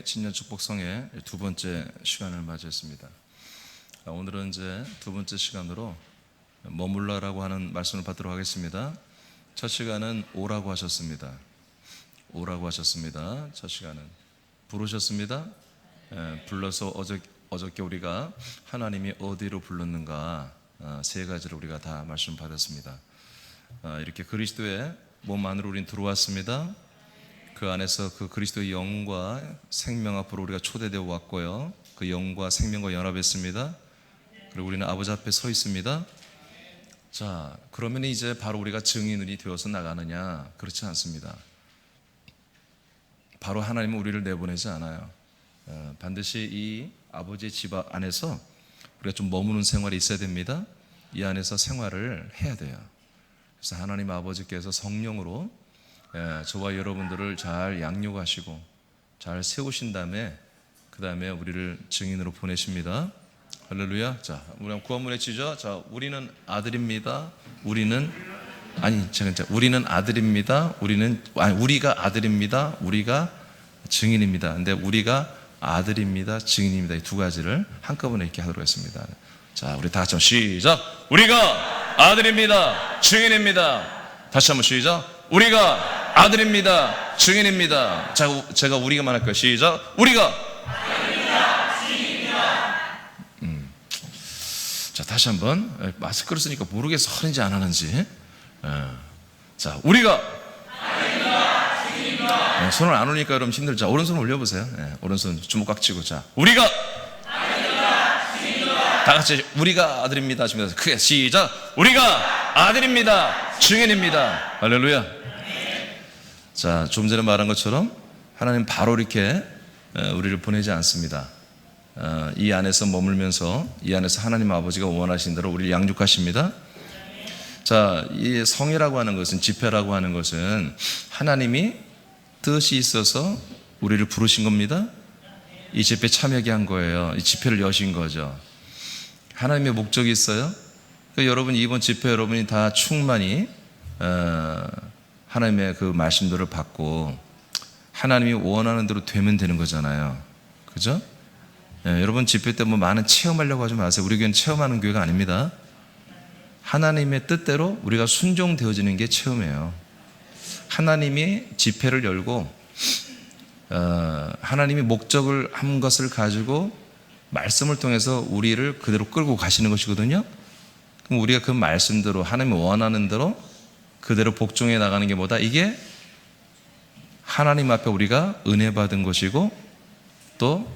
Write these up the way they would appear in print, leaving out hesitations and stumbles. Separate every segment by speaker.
Speaker 1: 신년 축복성의 두 번째 시간을 맞이했습니다. 오늘은 이제 두 번째 시간으로 머물러라고 하는 말씀을 받도록 하겠습니다. 첫 시간은 오라고 하셨습니다. 오라고 하셨습니다. 첫 시간은 부르셨습니다. 불러서 어저께 우리가 하나님이 어디로 불렀는가 세 가지를 우리가 다 말씀 받았습니다. 이렇게 그리스도의 몸 안으로 우린 들어왔습니다. 그 안에서 그 그리스도의 영과 생명 앞으로 우리가 초대되어 왔고요. 그 영과 생명과 연합했습니다. 그리고 우리는 아버지 앞에 서 있습니다. 자, 그러면 이제 바로 우리가 증인이 되어서 나가느냐? 그렇지 않습니다. 바로 하나님은 우리를 내보내지 않아요. 반드시 이 아버지의 집 안에서 우리가 좀 머무는 생활이 있어야 됩니다. 이 안에서 생활을 해야 돼요. 그래서 하나님 아버지께서 성령으로 저와 여러분들을 잘 양육하시고 잘 세우신 다음에 그 다음에 우리를 증인으로 보내십니다. 할렐루야. 자, 우리 구원문 외치죠. 자, 우리는 아들입니다. 우리는 아들입니다. 우리가 아들입니다. 우리가 증인입니다. 근데 우리가 아들입니다. 증인입니다. 이 두 가지를 한꺼번에 이렇게 하도록 했습니다. 자, 우리 다 같이 한번 시작. 우리가 아들입니다. 증인입니다. 다시 한번 시작. 우리가 아들입니다. 증인입니다. 자, 제가 우리가만 할까요? 시작. 우리가 아들입니다. 증인입니다. 자, 다시 한번. 마스크를 쓰니까 모르겠어. 하는지 안 하는지. 자, 우리가 아들입니다. 증인입니다. 손을 안 올리니까 여러분 힘들죠. 자, 오른손 올려보세요. 오른손 주먹 꽉 쥐고. 자, 우리가 아들입니다. 증인입니다. 다 같이 우리가 아들입니다. 증인입니다. 크게 시작. 우리가 아들입니다. 증인입니다. 할렐루야. 자, 좀 전에 말한 것처럼 하나님 바로 이렇게 우리를 보내지 않습니다. 이 안에서 머물면서 이 안에서 하나님 아버지가 원하신 대로 우리를 양육하십니다. 자, 이 성이라고 하는 것은, 집회라고 하는 것은 하나님이 뜻이 있어서 우리를 부르신 겁니다. 이 집회에 참여하게 한 거예요. 이 집회를 여신 거죠. 하나님의 목적이 있어요. 그러니까 여러분 이번 집회 여러분이 다 충만히 하나님의 그 말씀들을 받고 하나님이 원하는 대로 되면 되는 거잖아요. 그죠? 여러분 집회 때 뭐 많은 체험하려고 하지 마세요. 우리 교회는 체험하는 교회가 아닙니다. 하나님의 뜻대로 우리가 순종되어지는 게 체험이에요. 하나님이 집회를 열고 하나님이 목적을 한 것을 가지고 말씀을 통해서 우리를 그대로 끌고 가시는 것이거든요. 그럼 우리가 그 말씀대로 하나님이 원하는 대로 그대로 복종해 나가는 게 뭐다? 이게 하나님 앞에 우리가 은혜 받은 것이고 또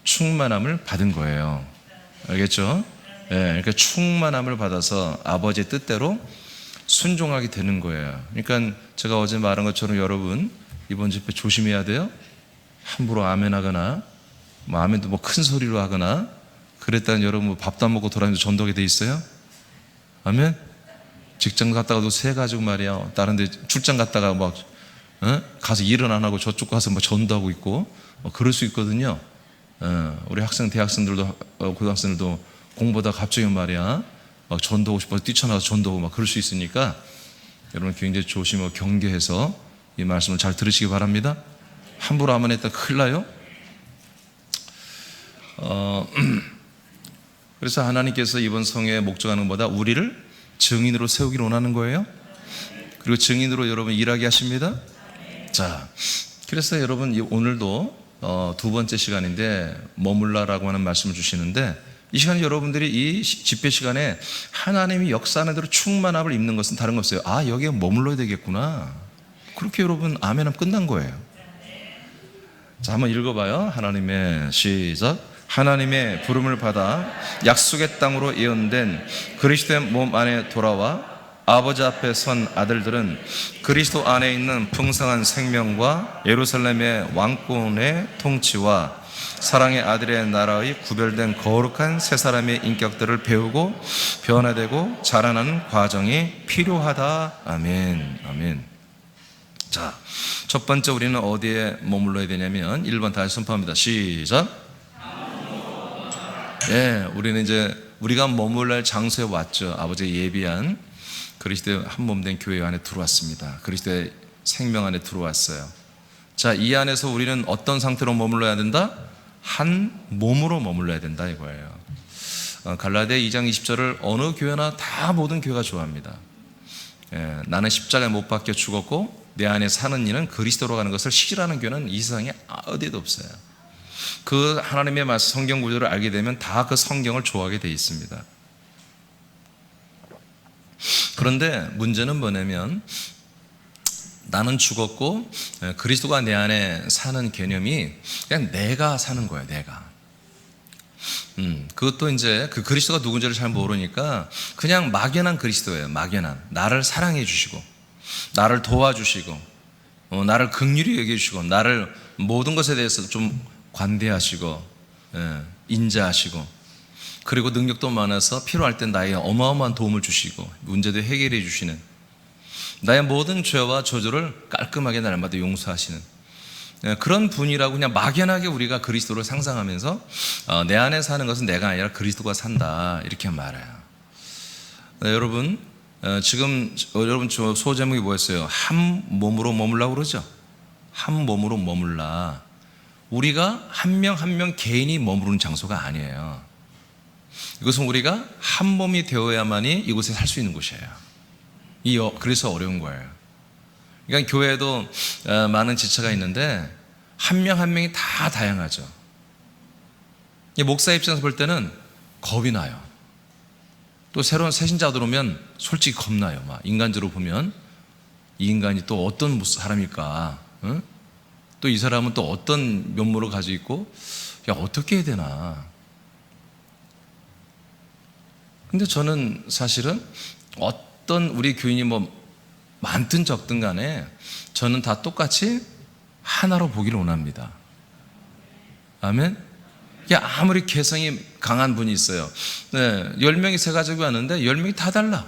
Speaker 1: 충만함을 받은 거예요. 알겠죠? 그러니까 충만함을 받아서 아버지의 뜻대로 순종하게 되는 거예요. 그러니까 제가 어제 말한 것처럼 여러분 이번 집회 조심해야 돼요. 함부로 아멘 하거나 아멘도 큰 소리로 하거나 그랬다는 여러분 밥도 안 먹고 돌아다니면서 전도하게 돼 있어요? 아멘? 직장 갔다가도 새 가지고 말이야. 다른 데 출장 갔다가 가서 일은 안 하고 저쪽 가서 전도하고 있고 그럴 수 있거든요. 우리 대학생들도 고등학생들도 공부하다 갑자기 말이야. 전도하고 싶어서 뛰쳐나가서 전도하고 그럴 수 있으니까 여러분 굉장히 조심하고 경계해서 이 말씀을 잘 들으시기 바랍니다. 함부로 아멘 했다 큰일 나요. 그래서 하나님께서 이번 성회에 목적하는 것보다 우리를 증인으로 세우기를 원하는 거예요. 그리고 증인으로 여러분 일하게 하십니다. 자, 그래서 여러분 오늘도 두 번째 시간인데 머물라라고 하는 말씀을 주시는데 이 시간에 여러분들이 이 집회 시간에 하나님이 역사하는 대로 충만함을 입는 것은 다른 거 없어요. 아, 여기에 머물러야 되겠구나. 그렇게 여러분 아멘 하면 끝난 거예요. 자, 한번 읽어봐요. 하나님의 시작. 하나님의 부름을 받아 약속의 땅으로 예언된 그리스도의 몸 안에 돌아와 아버지 앞에 선 아들들은 그리스도 안에 있는 풍성한 생명과 예루살렘의 왕권의 통치와 사랑의 아들의 나라의 구별된 거룩한 새 사람의 인격들을 배우고 변화되고 자라나는 과정이 필요하다. 아멘. 아멘. 자, 첫 번째 우리는 어디에 머물러야 되냐면 1번 다시 선포합니다. 시작. 우리는 이제 우리가 머물러 할 장소에 왔죠. 아버지가 예비한 그리스도의 한 몸 된 교회 안에 들어왔습니다. 그리스도의 생명 안에 들어왔어요. 자, 이 안에서 우리는 어떤 상태로 머물러야 된다? 한 몸으로 머물러야 된다 이거예요. 갈라디아 2장 20절을 어느 교회나 다 모든 교회가 좋아합니다. 나는 십자가에 못 박혀 죽었고 내 안에 사는 이는 그리스도로 가는 것을 실현하는 교회는 이 세상에 어디에도 없어요. 그 하나님의 말씀 성경 구조를 알게 되면 다 그 성경을 좋아하게 돼 있습니다. 그런데 문제는 뭐냐면 나는 죽었고 그리스도가 내 안에 사는 개념이 그냥 내가 사는 거예요. 내가. 그것도 이제 그 그리스도가 누군지를 잘 모르니까 그냥 막연한 그리스도예요. 막연한. 나를 사랑해 주시고 나를 도와주시고 나를 긍휼히 여겨주시고 나를 모든 것에 대해서 좀 관대하시고 인자하시고 그리고 능력도 많아서 필요할 땐 나에게 어마어마한 도움을 주시고 문제도 해결해 주시는 나의 모든 죄와 저주를 깔끔하게 날마다 용서하시는 그런 분이라고 그냥 막연하게 우리가 그리스도를 상상하면서 내 안에 사는 것은 내가 아니라 그리스도가 산다 이렇게 말해요. 여러분 지금 여러분 소제목이 뭐였어요? 한 몸으로 머물라고 그러죠? 한 몸으로 머물라. 우리가 한 명 한 명 개인이 머무르는 장소가 아니에요. 이것은 우리가 한 몸이 되어야만이 이곳에 살 수 있는 곳이에요. 그래서 어려운 거예요. 그러니까 교회에도 많은 지체가 있는데 한 명 한 명이 다 다양하죠. 목사 입장에서 볼 때는 겁이 나요. 또 새로운 새신자들 오면 솔직히 겁나요. 막 인간적으로 보면 이 인간이 또 어떤 사람일까? 응? 또 이 사람은 또 어떤 면모를 가지고 있고 야 어떻게 해야 되나? 근데 저는 사실은 어떤 우리 교인이 뭐 많든 적든 간에 저는 다 똑같이 하나로 보기를 원합니다. 아멘? 아무리 개성이 강한 분이 있어요. 10명이 세 가족이 왔는데 10명이 다 달라.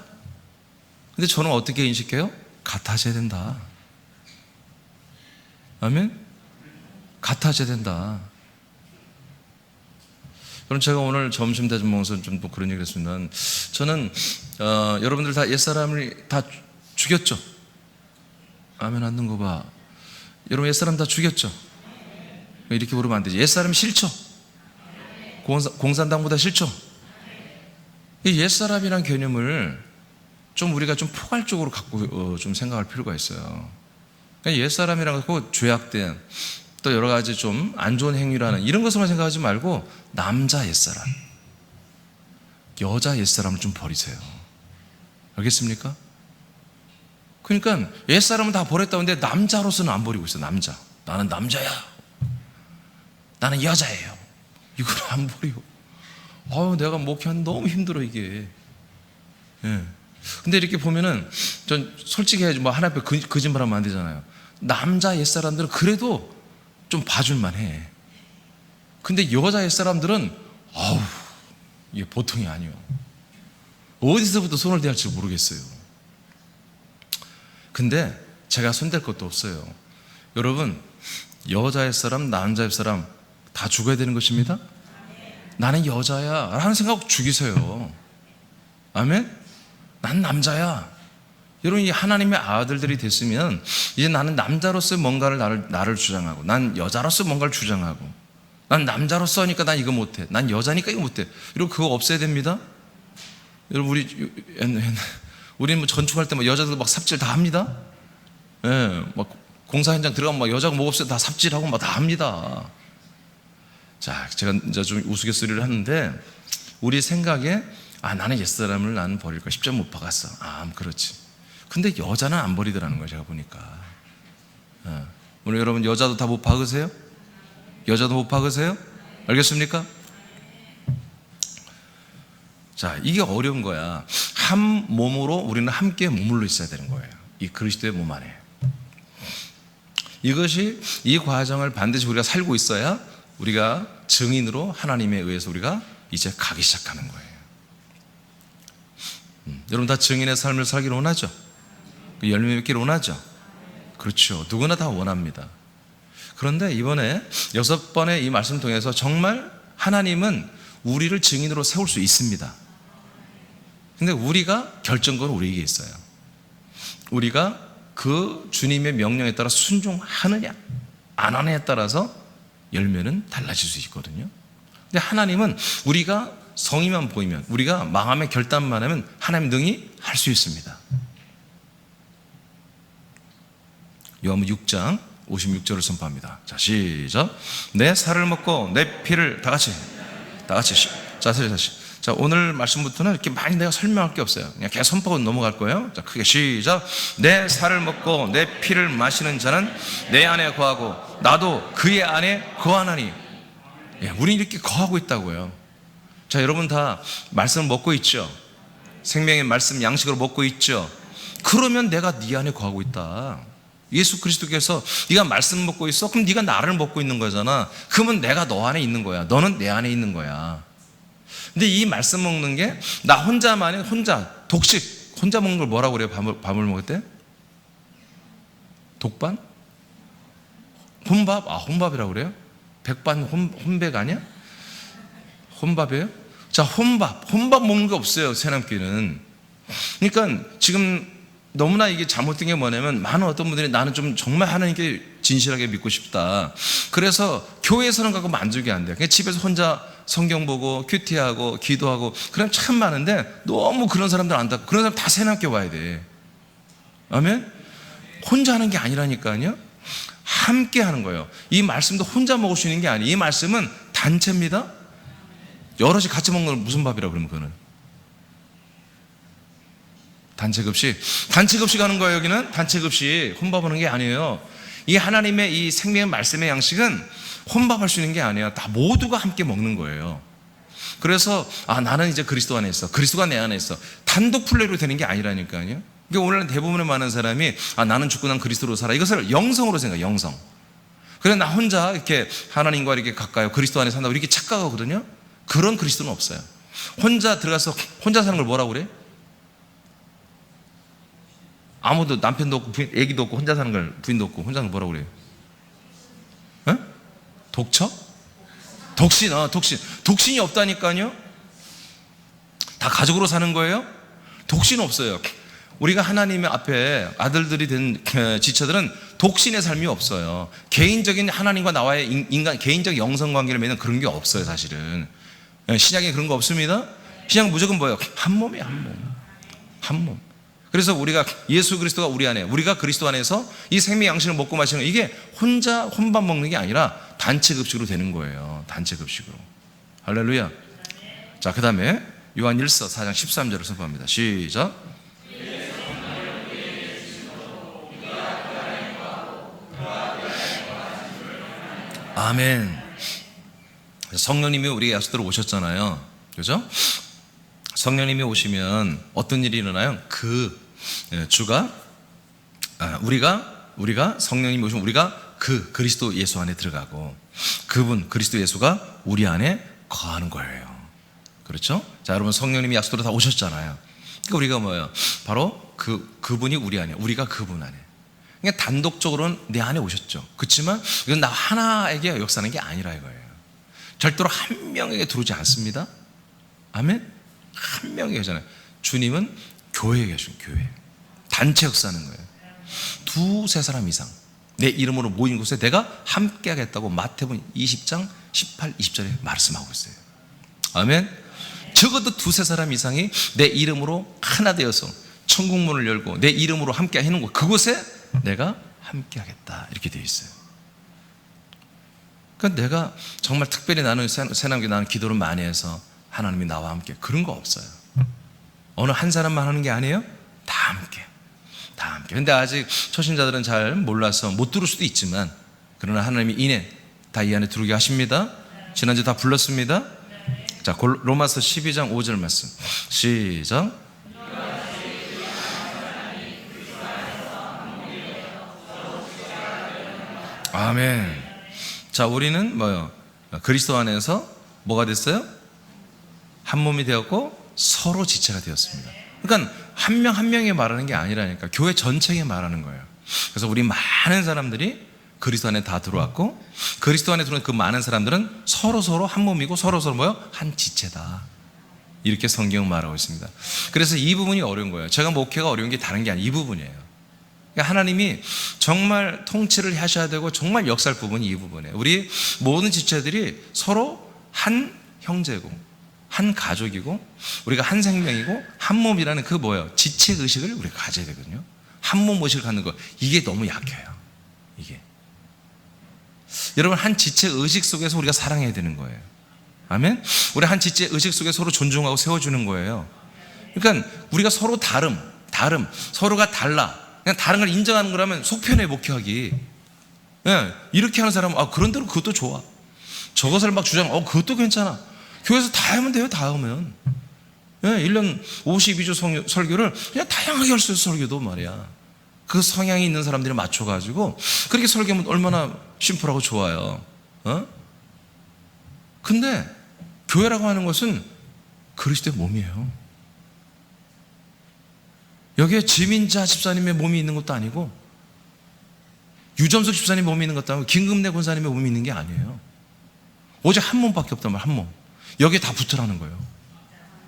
Speaker 1: 근데 저는 어떻게 인식해요? 같아져야 된다. 아멘? 같아져야 된다. 그럼 제가 오늘 점심 대접 먹으면서 좀 또 그런 얘기를 했습니다. 저는 여러분들 다 옛사람을 다 죽였죠? 아멘 하는 거 봐. 여러분 옛사람 다 죽였죠? 이렇게 물으면 안 되지. 옛사람이 싫죠? 공산당보다 싫죠? 이 옛사람이란 개념을 좀 우리가 좀 포괄적으로 갖고 좀 생각할 필요가 있어요. 옛사람이라고 하고 죄악된 또 여러 가지 좀 안 좋은 행위라는 이런 것으로만 생각하지 말고 남자 옛사람, 여자 옛사람을 좀 버리세요. 알겠습니까? 그러니까 옛사람은 다 버렸다고 하는데 남자로서는 안 버리고 있어요. 남자. 나는 남자야. 나는 여자예요. 이걸 안 버리고. 내가 목회하는 너무 힘들어 이게. 근데 이렇게 보면은 전 솔직히 해야지 뭐 하나 앞에 거짓말하면 안 되잖아요. 남자 옛사람들은 그래도 좀 봐줄만 해. 근데 여자 옛사람들은 이게 보통이 아니에요. 어디서부터 손을 대야 할지 모르겠어요. 근데 제가 손댈 것도 없어요. 여러분 여자 옛사람 남자 옛사람 다 죽어야 되는 것입니다. 나는 여자야 라는 생각 죽이세요. 아멘? 난 남자야. 여러분 이 하나님의 아들들이 됐으면 이제 나는 남자로서 뭔가를 나를 주장하고 난 여자로서 뭔가를 주장하고 난 남자로서 하니까 난 이거 못해. 난 여자니까 이거 못해. 여러분 그거 없애야 됩니다. 여러분 우리는 뭐 전축할 때 막 여자들 막 삽질 다 합니다. 막 공사 현장 들어가면 막 여자가 뭐 없어요 다 삽질하고 막 다 합니다. 자, 제가 이제 좀 우스갯소리를 하는데 우리 생각에 나는 옛사람을 나는 버릴 거야. 십자가 못 박았어. 그렇지. 근데 여자는 안 버리더라는 거예요. 제가 보니까. 오늘 여러분 여자도 다 못 박으세요? 여자도 못 박으세요? 알겠습니까? 자, 이게 어려운 거야. 한 몸으로 우리는 함께 머물러 있어야 되는 거예요. 이 그리스도의 몸 안에. 이 과정을 반드시 우리가 살고 있어야 우리가 증인으로 하나님에 의해서 우리가 이제 가기 시작하는 거예요. 여러분 다 증인의 삶을 살기를 원하죠? 열매 맺기를 원하죠? 그렇죠. 누구나 다 원합니다. 그런데 이번에 6번의 이 말씀 통해서 정말 하나님은 우리를 증인으로 세울 수 있습니다. 근데 우리가 결정권은 우리에게 있어요. 우리가 그 주님의 명령에 따라 순종하느냐 안 하느냐에 따라서 열매는 달라질 수 있거든요. 근데 하나님은 우리가 성의만 보이면, 우리가 마음의 결단만 하면 하나님 능히 할 수 있습니다. 요한복음 6장 56절을 선포합니다. 자, 시작. 내 살을 먹고 내 피를 다 같이 자, 다시. 자, 오늘 말씀부터는 이렇게 많이 내가 설명할 게 없어요. 그냥 계속 선포하고 넘어갈 거예요. 자, 크게 시작. 내 살을 먹고 내 피를 마시는 자는 내 안에 거하고 나도 그의 안에 거하나니. 예, 우리는 이렇게 거하고 있다고요. 자, 여러분 다 말씀을 먹고 있죠? 생명의 말씀 양식으로 먹고 있죠? 그러면 내가 네 안에 거하고 있다. 예수 그리스도께서 네가 말씀 먹고 있어? 그럼 네가 나를 먹고 있는 거잖아. 그러면 내가 너 안에 있는 거야. 너는 내 안에 있는 거야. 근데 이 말씀 먹는 게 나 혼자만이, 혼자 독식, 혼자 먹는 걸 뭐라고 그래요? 밥을 먹을 때? 독반? 혼밥? 아, 혼밥이라고 그래요? 백반 혼백 아니야? 혼밥이에요? 자, 혼밥 먹는 게 없어요, 새남교회는. 그러니까 지금 너무나 이게 잘못된 게 뭐냐면, 많은 어떤 분들이 나는 좀 정말 하나님께 진실하게 믿고 싶다, 그래서 교회에서는 가고 만족이 안 돼요. 그냥 집에서 혼자 성경 보고 큐티하고 기도하고 그럼 참 많은데, 너무 그런 사람들 안 닿고, 그런 사람 다 새남교회 와야 돼. 아멘? 혼자 하는 게 아니라니까요. 함께 하는 거예요. 이 말씀도 혼자 먹을 수 있는 게 아니에요. 이 말씀은 단체입니다. 여럿이 같이 먹는 걸 무슨 밥이라고 그러면 그거는? 단체급식 하는 거예요. 여기는 단체급식, 혼밥하는 게 아니에요. 이 하나님의 이 생명의 말씀의 양식은 혼밥할 수 있는 게 아니에요. 다 모두가 함께 먹는 거예요. 그래서 나는 이제 그리스도 안에 있어, 그리스도가 내 안에 있어, 단독 플레이로 되는 게 아니라니까요. 그러니까 오늘 대부분의 많은 사람이 나는 죽고 난 그리스도로 살아, 이것을 영성으로 생각해요. 영성. 그래, 나 혼자 이렇게 하나님과 이렇게 가까이 그리스도 안에 산다고 이렇게 착각하거든요. 그런 그리스도는 없어요. 혼자 들어가서 혼자 사는 걸 뭐라고 그래? 아무도, 남편도 없고 부인, 애기도 없고 혼자 사는 걸, 부인도 없고 혼자 사는 걸 뭐라고 그래요? 에? 독처? 독신. 독신이 없다니까요. 다 가족으로 사는 거예요? 독신 없어요. 우리가 하나님의 앞에 아들들이 된 지체들은 독신의 삶이 없어요. 개인적인 하나님과 나와의 인간 개인적 영성 관계를 맺는 그런 게 없어요. 사실은 신약에 그런 거 없습니다. 신약은 무조건 뭐예요? 한 몸이에요. 한 몸. 그래서 우리가 예수 그리스도가 우리 안에, 우리가 그리스도 안에서 이 생명 양식을 먹고 마시는 거, 이게 혼자 혼밥 먹는 게 아니라 단체 급식으로 되는 거예요. 단체 급식으로. 할렐루야. 자, 그 다음에 요한 1서 4장 13절을 선포합니다. 시작. 아멘. 성령님이 우리의 약속대로 오셨잖아요. 그죠? 성령님이 오시면 어떤 일이 일어나요? 주가 우리가 성령님이 오시면 우리가 그리스도 예수 안에 들어가고, 그분 그리스도 예수가 우리 안에 거하는 거예요. 그렇죠? 자, 여러분, 성령님이 약속대로 다 오셨잖아요. 그러니까 우리가 뭐예요? 바로 그분이 우리 안에, 우리가 그분 안에. 그러니까 단독적으로는 내 안에 오셨죠. 그렇지만 이건 나 하나에게 역사하는 게 아니라 이거예요. 절대로 한 명에게 들어오지 않습니다. 아멘. 한 명이 계잖아요. 주님은 교회에 계신, 교회 단체 역사하는 거예요. 두세 사람 이상 내 이름으로 모인 곳에 내가 함께 하겠다고 마태복음 20장 18, 20절에 말씀하고 있어요. 아멘. 적어도 두세 사람 이상이 내 이름으로 하나 되어서 천국문을 열고 내 이름으로 함께 하는 곳, 그곳에 내가 함께 하겠다, 이렇게 되어 있어요. 그러니까 내가 정말 특별히 나는 새남교회, 나는 기도를 많이 해서 하나님이 나와 함께, 그런 거 없어요. 어느 한 사람만 하는 게 아니에요. 다 함께. 근데 아직 초신자들은 잘 몰라서 못 들을 수도 있지만, 그러나 하나님이 다 이 안에 들어오게 하십니다. 지난주 다 불렀습니다. 자, 로마서 12장 5절 말씀 시작. 아멘. 자, 우리는 뭐요? 그리스도 안에서 뭐가 됐어요? 한 몸이 되었고 서로 지체가 되었습니다. 그러니까 한 명 한 명이 말하는 게 아니라니까, 교회 전체에 말하는 거예요. 그래서 우리 많은 사람들이 그리스도 안에 다 들어왔고, 그리스도 안에 들어온 그 많은 사람들은 서로 한 몸이고 서로 뭐요? 한 지체다, 이렇게 성경은 말하고 있습니다. 그래서 이 부분이 어려운 거예요. 제가 목회가 어려운 게 다른 게 아니에요. 이 부분이에요. 그러니까 하나님이 정말 통치를 하셔야 되고 정말 역사할 부분이 이 부분이에요. 우리 모든 지체들이 서로 한 형제고 한 가족이고 우리가 한 생명이고 한 몸이라는 그 뭐예요? 지체의식을 우리가 가져야 되거든요. 한 몸 의식을 갖는 거, 이게 너무 약해요. 이게 여러분, 한 지체의식 속에서 우리가 사랑해야 되는 거예요. 아멘? 우리 한 지체의식 속에 서로 존중하고 세워주는 거예요. 그러니까 우리가 서로 다름 서로가 달라, 그냥 다른 걸 인정하는 거라면 속편해 목회하기. 예, 이렇게 하는 사람은 그런 대로 그것도 좋아. 저것을 막 주장하면 그것도 괜찮아. 교회에서 다 하면 돼요. 다 하면. 예, 1년 52주 설교를 그냥 다양하게 할 수 있어. 설교도 말이야. 그 성향이 있는 사람들이 맞춰가지고 그렇게 설교하면 얼마나 심플하고 좋아요. 근데 교회라고 하는 것은 그리스도의 몸이에요. 여기에 지민자 집사님의 몸이 있는 것도 아니고 유점숙 집사님의 몸이 있는 것도 아니고 김금래 권사님의 몸이 있는 게 아니에요. 오직 한 몸밖에 없단 말이에요. 한 몸. 여기에 다 붙으라는 거예요.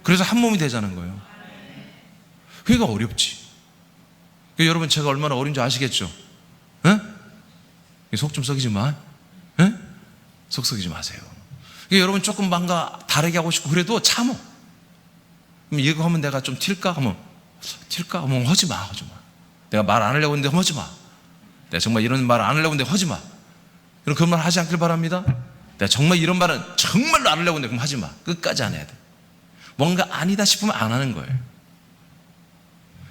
Speaker 1: 그래서 한 몸이 되자는 거예요. 그게 어렵지. 여러분, 제가 얼마나 어린지 아시겠죠? 속 좀 썩이지 마. 속 썩이지 마세요. 여러분, 조금 뭔가 다르게 하고 싶고 그래도 참어. 이거 하면 내가 좀 튈까 하면 하지 마. 내가 말 안 하려고 했는데 하지 마. 내가 정말 이런 말 안 하려고 했는데 하지 마. 그럼 그런 말 하지 않길 바랍니다. 내가 정말 이런 말은 정말로 안 하려고 했는데 그럼 하지 마. 끝까지 안 해야 돼. 뭔가 아니다 싶으면 안 하는 거예요.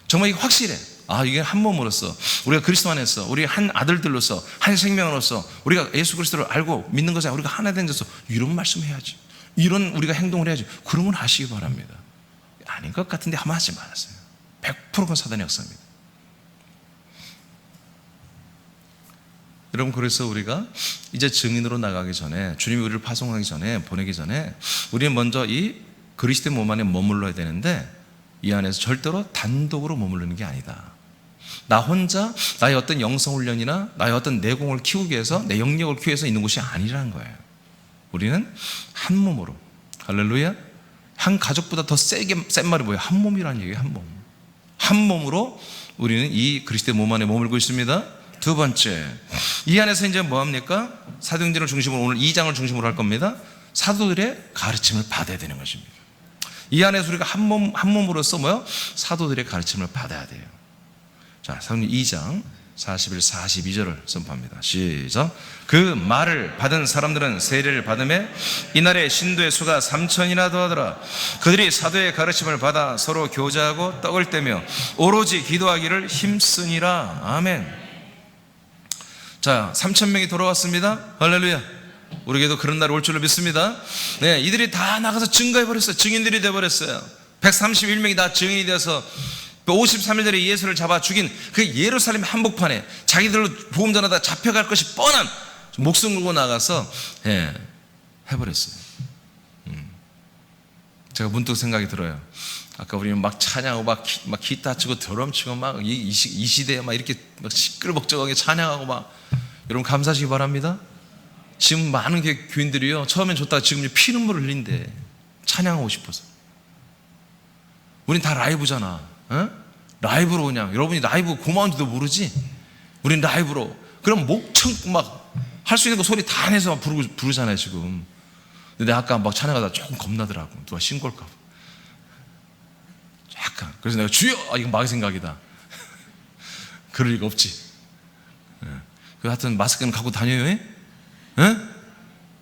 Speaker 1: 정말 이게 확실해. 이게 한 몸으로서, 우리가 그리스도 안에서, 우리 한 아들들로서, 한 생명으로서, 우리가 예수 그리스도를 알고 믿는 것에 우리가 하나 된 데서 이런 말씀 해야지, 이런 우리가 행동을 해야지. 그런 건 하시기 바랍니다. 아닌 것 같은데 하면 하지 말았어요. 100%가 사단의 역사입니다. 여러분, 그래서 우리가 이제 증인으로 나가기 전에, 주님이 우리를 파송하기 전에, 보내기 전에 우리는 먼저 이 그리스도의 몸 안에 머물러야 되는데, 이 안에서 절대로 단독으로 머무르는 게 아니다. 나 혼자 나의 어떤 영성훈련이나 나의 어떤 내공을 키우기 위해서, 내 영역을 키우기 위해서 있는 곳이 아니라는 거예요. 우리는 한 몸으로, 할렐루야, 한 가족보다 더 센 말이 뭐예요? 한 몸이라는 얘기예요. 한 몸. 한 몸으로 우리는 이 그리스도의 몸 안에 머물고 있습니다. 두 번째, 이 안에서 이제 뭐합니까? 사도행전을 중심으로, 오늘 2장을 중심으로 할 겁니다. 사도들의 가르침을 받아야 되는 것입니다. 이 안에서 우리가 한 몸으로서 뭐요? 사도들의 가르침을 받아야 돼요. 자, 사도행전 2장 41, 42절을 선포합니다. 시작. 그 말을 받은 사람들은 세례를 받음에 이날에 신도의 수가 3,000이나 더하더라. 그들이 사도의 가르침을 받아 서로 교제하고 떡을 떼며 오로지 기도하기를 힘쓰니라. 아멘. 자, 3,000명이 돌아왔습니다. 할렐루야. 우리에게도 그런 날이 올 줄로 믿습니다. 네, 이들이 다 나가서 증거해버렸어요. 증인들이 되어버렸어요. 131명이 다 증인이 되어서 53일들에 예수를 잡아 죽인 그 예루살렘 한복판에 자기들로 복음 전하다 잡혀갈 것이 뻔한 목숨 걸고 나가서 해버렸어요. 제가 문득 생각이 들어요. 아까 우리는 막 찬양하고 막 기타 치고 드럼 치고 막 이 시대에 막 이렇게 막 시끌벅적하게 찬양하고 막, 여러분 감사하시기 바랍니다. 지금 많은 교인들이요, 처음엔 좋다가 지금 피눈물을 흘린대. 찬양하고 싶어서. 우린 다 라이브잖아. 라이브로 그냥, 여러분이 라이브 고마운지도 모르지? 우린 라이브로. 그럼 목청 막 할 수 있는 거 소리 다 내서 막 부르잖아요 지금. 근데 아까 막 찬양하다 조금 겁나더라고. 누가 신고할까 봐. 약간. 그래서 내가 주여! 이건 마귀 생각이다. 그럴 리가 없지. 그 하여튼 마스크는 갖고 다녀요.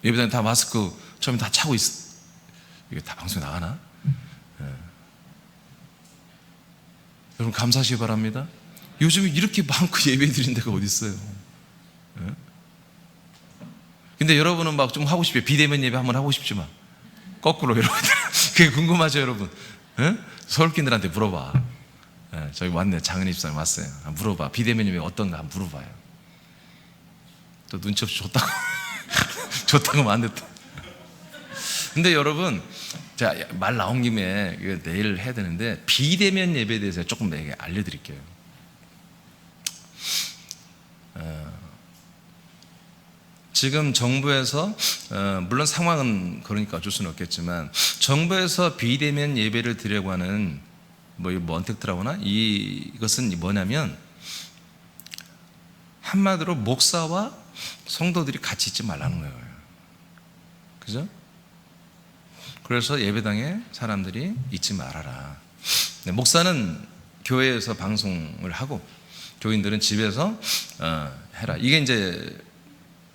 Speaker 1: 예배당에 다 마스크 처음에 다 차고 있어. 이게 다 방송에 나가나? 여러분 감사하시기 바랍니다. 요즘에 이렇게 많고 예배 드린 데가 어디 있어요? 근데 여러분은 막 좀 하고 싶어요. 비대면 예배 한번 하고 싶지만 거꾸로 여러분들 그게 궁금하죠 여러분? 서울인들한테 물어봐. 저기 왔네, 장은희 집사님 왔어요. 물어봐. 비대면 예배 어떤가 한번 물어봐요. 또 눈치 없이 좋다고 좋다고 하면 안 됐다. 근데 여러분, 자, 말 나온 김에 내일 해야 되는데 비대면 예배에 대해서 조금 내게 알려드릴게요. 지금 정부에서 물론 상황은 그러니까 어쩔 수는 없겠지만, 정부에서 비대면 예배를 드리려고 하는 뭐 언택트라고나, 이것은 뭐냐면 한마디로 목사와 성도들이 같이 있지 말라는 거예요. 그죠? 그래서 예배당에 사람들이 있지 말아라. 네, 목사는 교회에서 방송을 하고 교인들은 집에서 해라. 이게 이제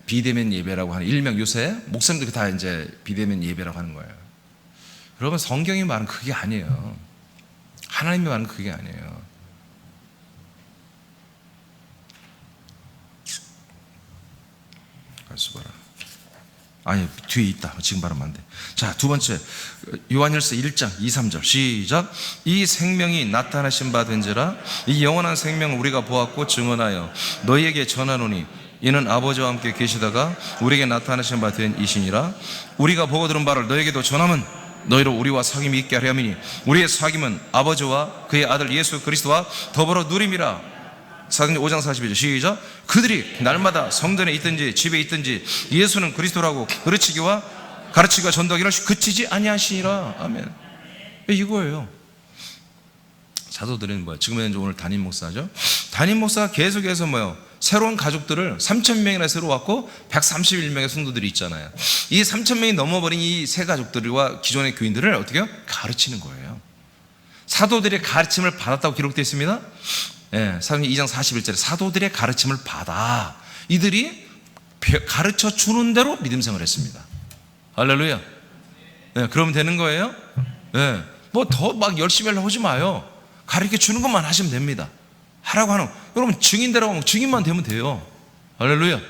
Speaker 1: 비대면 예배라고 하는 일명 요새 목사님들이 다 이제 비대면 예배라고 하는 거예요. 여러분, 성경이 말은 그게 아니에요. 하나님이 말은 그게 아니에요. 가수 봐라. 아니, 뒤에 있다. 지금 말하면 안 돼. 자, 두 번째, 요한일서 1장 2, 3절 시작. 이 생명이 나타나신 바 된지라 이 영원한 생명을 우리가 보았고 증언하여 너희에게 전하노니 이는 아버지와 함께 계시다가 우리에게 나타나신 바 된 이시니라. 우리가 보고 들은 바를 너희에게도 전함은 너희로 우리와 사귐이 있게 하려 함이니 우리의 사귐은 아버지와 그의 아들 예수 그리스도와 더불어 누림이라. 사도행전 5장 42절 시작. 그들이 날마다 성전에 있든지 집에 있든지 예수는 그리스도라고 가르치기와 전도하기를 그치지 아니하시니라. 아멘. 이거예요. 사도들은 뭐야? 지금은 오늘 담임 목사죠. 담임 목사가 계속해서 뭐요? 새로운 가족들을 3,000명이나 새로 왔고 131명의 성도들이 있잖아요. 이 3,000명이 넘어버린 이 새 가족들과 기존의 교인들을 어떻게 해요? 가르치는 거예요. 사도들의 가르침을 받았다고 기록되어 있습니다. 사도행전 2장 41절에 사도들의 가르침을 받아 이들이 가르쳐 주는 대로 믿음 생활을 했습니다. 할렐루야. 그러면 되는 거예요. 뭐 더 막 열심히 하려고 하지 마요. 가르쳐 주는 것만 하시면 됩니다. 하라고 하는, 여러분 증인되라고 하면 증인만 되면 돼요. 할렐루야.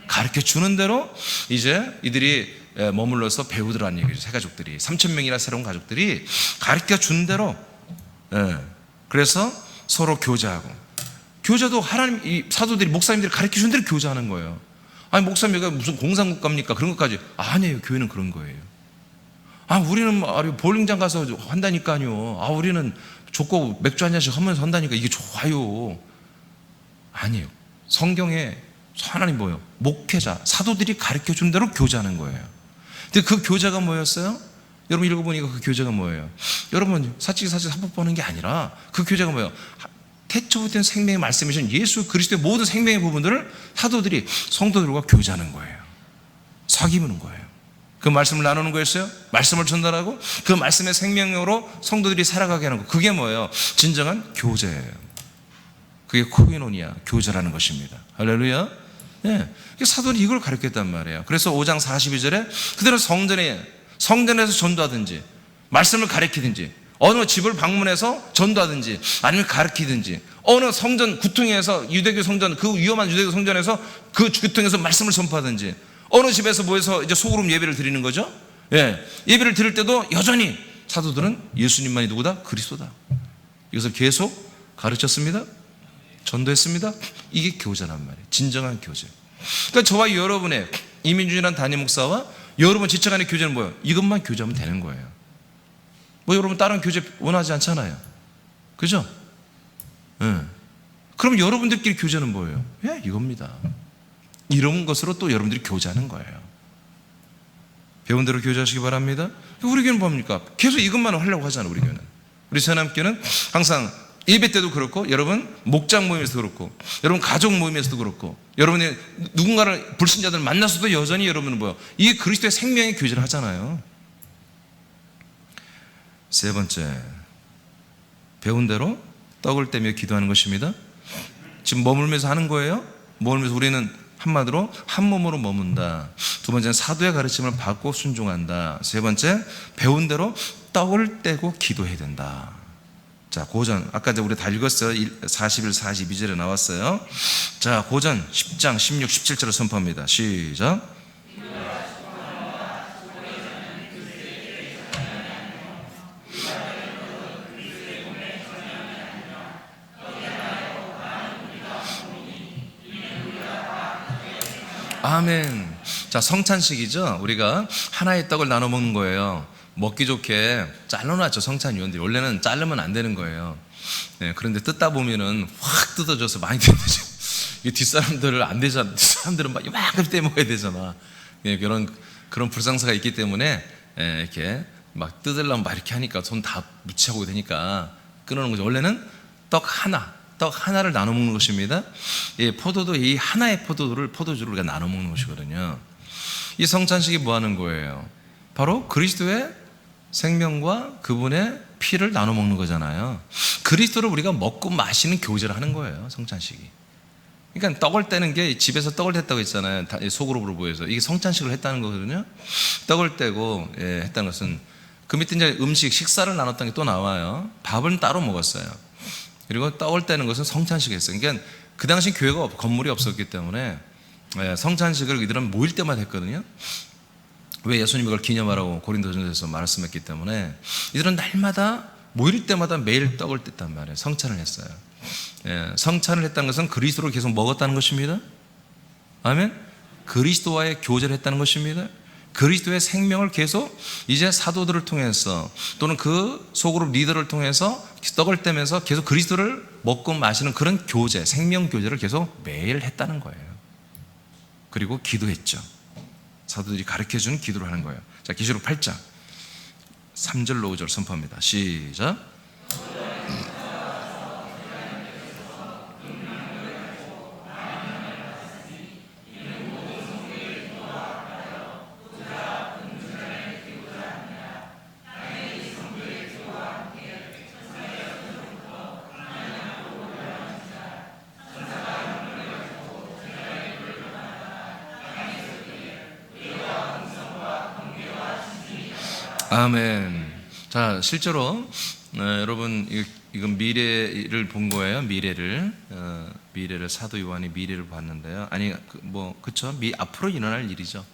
Speaker 1: 가르쳐 주는 대로 이제 이들이 머물러서 배우더라는 얘기죠. 새 가족들이 3,000명이나 새로운 가족들이 가르쳐 준 대로 그래서 서로 교제하고, 교제도 하나님, 이 사도들이 목사님들이 가르쳐 준 대로 교제하는 거예요. 아니, 목사님이 무슨 공산국가입니까? 그런 것까지. 아니에요. 교회는 그런 거예요. 우리는 볼링장 가서 한다니까요. 우리는 줬고 맥주 한 잔씩 하면서 한다니까 이게 좋아요. 아니에요. 성경에 하나님 뭐예요? 목회자, 사도들이 가르쳐 준 대로 교제하는 거예요. 근데 그 교제가 뭐였어요? 여러분 읽어보니까 그 교제가 뭐예요? 여러분 사치기 사법하는 게 아니라 그 교제가 뭐예요? 태초부터 생명의 말씀이신 예수 그리스도의 모든 생명의 부분들을 사도들이 성도들과 교제하는 거예요. 사귀는 거예요. 그 말씀을 나누는 거였어요. 말씀을 전달하고 그 말씀의 생명으로 성도들이 살아가게 하는 거. 그게 뭐예요? 진정한 교제예요. 그게 코이노니아, 교제라는 것입니다. 할렐루야. 사도들이 이걸 가르쳤단 말이에요. 그래서 5장 42절에 그들은 성전에서 전도하든지 말씀을 가르치든지 어느 집을 방문해서 전도하든지 아니면 가르치든지 어느 성전 구퉁에서 유대교 성전, 그 위험한 유대교 성전에서 그 구퉁에서 말씀을 선포하든지 어느 집에서 모여서 이제 소그룹 예배를 드리는 거죠. 예배를 드릴 때도 여전히 사도들은 예수님만이 누구다? 그리스도다. 이것을 계속 가르쳤습니다. 전도했습니다. 이게 교제란 말이에요. 진정한 교제. 그러니까 저와 여러분의 이민준이라는 담임 목사와 여러분 지체간의 교제는 뭐예요? 이것만 교제하면 되는 거예요. 뭐 여러분 다른 교제 원하지 않잖아요. 그죠? 그럼 여러분들끼리 교제는 뭐예요? 이겁니다. 이런 것으로 또 여러분들이 교제하는 거예요. 배운 대로 교제하시기 바랍니다. 우리 교회는 뭡니까? 계속 이것만 하려고 하잖아요. 우리 교회는. 우리 새남교는 항상 예배 때도 그렇고, 여러분 목장 모임에서도 그렇고, 여러분 가족 모임에서도 그렇고, 여러분이 누군가를 불신자들 만나서도 여전히 여러분은 뭐예요? 이 그리스도의 생명의 교제를 하잖아요. 세 번째, 배운 대로 떡을 떼며 기도하는 것입니다. 지금 머물면서 하는 거예요. 머물면서 우리는 한마디로 한 몸으로 머문다. 두 번째는 사도의 가르침을 받고 순종한다. 세 번째, 배운 대로 떡을 떼고 기도해야 된다. 자, 고전. 아까 우리 다 읽었어요. 41, 42절에 나왔어요. 자, 고전 10장 16, 17절을 선포합니다. 시작. 아멘. 자, 성찬식이죠. 우리가 하나의 떡을 나눠 먹는 거예요. 먹기 좋게 잘라놨죠. 성찬위원들이. 원래는 자르면 안 되는 거예요. 그런데 뜯다 보면은 확 뜯어져서 많이 되죠. 이 뒷사람들을 안 되잖아. 뒷사람들은 막 이만큼 떼먹어야 되잖아. 그런 불상사가 있기 때문에 이렇게 막 뜯으려면 막 이렇게 하니까 손 다 묻히고 되니까 끊어놓은 거죠. 원래는 떡 떡 하나를 나눠 먹는 것입니다. 포도도 이 하나의 포도주를 우리가 나눠 먹는 것이거든요. 이 성찬식이 뭐 하는 거예요? 바로 그리스도의 생명과 그분의 피를 나눠 먹는 거잖아요. 그리스도를 우리가 먹고 마시는 교제를 하는 거예요, 성찬식이. 그러니까 떡을 떼는 게 집에서 떡을 뗐다고 했잖아요. 소그룹으로 모여서. 이게 성찬식을 했다는 거거든요. 떡을 떼고 했다는 것은 그 밑에 이제 식사를 나눴다는 게 또 나와요. 밥은 따로 먹었어요. 그리고 떡을 떼는 것은 성찬식을 했어요. 그러니까 그 당시 교회가 건물이 없었기 때문에 성찬식을 이들은 모일 때마다 했거든요. 왜 예수님이 그걸 기념하라고 고린도전서에서 말씀했기 때문에 이들은 날마다 모일 때마다 매일 떡을 뗐단 말이에요. 성찬을 했어요. 성찬을 했다는 것은 그리스도를 계속 먹었다는 것입니다. 아멘. 그리스도와의 교제를 했다는 것입니다. 그리스도의 생명을 계속 이제 사도들을 통해서 또는 그 소그룹 리더를 통해서 떡을 떼면서 계속 그리스도를 먹고 마시는 그런 교제, 생명 교제를 계속 매일 했다는 거예요. 그리고 기도했죠. 사도들이 가르쳐준 기도를 하는 거예요. 자, 계시록 8장 3절로 5절 선포합니다. 시작. 아멘. 자, 실제로 여러분 이건 미래를 본 거예요. 미래를 사도 요한이 미래를 봤는데요. 아니 그쵸? 앞으로 일어날 일이죠.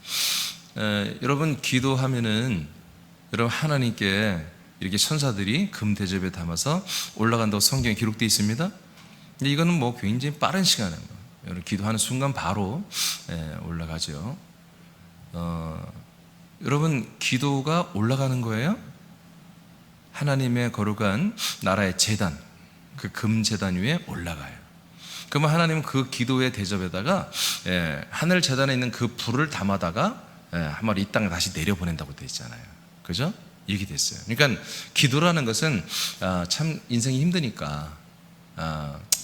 Speaker 1: 여러분 기도하면은 여러분 하나님께 이렇게 천사들이 금 대접에 담아서 올라간다고 성경에 기록되어 있습니다. 근데 이거는 굉장히 빠른 시간이에요. 여러분 기도하는 순간 바로 올라가죠. 여러분 기도가 올라가는 거예요. 하나님의 거룩한 나라의 제단, 그 금제단 위에 올라가요. 그러면 하나님은 그 기도의 대접에다가 하늘 제단에 있는 그 불을 담아다가 한 마리 이 땅에 다시 내려보낸다고 되어 있잖아요. 그죠? 이렇게 됐어요. 그러니까 기도라는 것은 참 인생이 힘드니까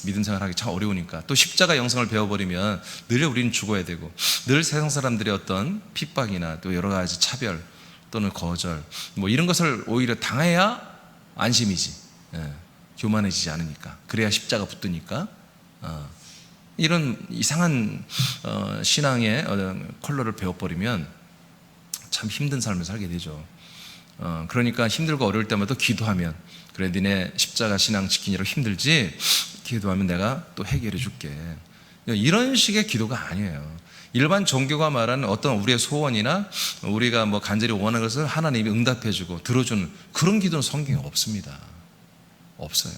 Speaker 1: 믿음 생활하기 참 어려우니까 또 십자가 영성을 배워버리면 늘 우리는 죽어야 되고 늘 세상 사람들의 어떤 핍박이나 또 여러 가지 차별 또는 거절 이런 것을 오히려 당해야 안심이지. 교만해지지 않으니까. 그래야 십자가 붙으니까. 이런 이상한 신앙의 컬러를 배워버리면 참 힘든 삶을 살게 되죠. 그러니까 힘들고 어려울 때마다 기도하면 그래 니네 십자가 신앙 지키느라 힘들지? 기도하면 내가 또 해결해 줄게. 이런 식의 기도가 아니에요. 일반 종교가 말하는 어떤 우리의 소원이나 우리가 간절히 원하는 것을 하나님이 응답해 주고 들어주는 그런 기도는 성경에 없습니다. 없어요.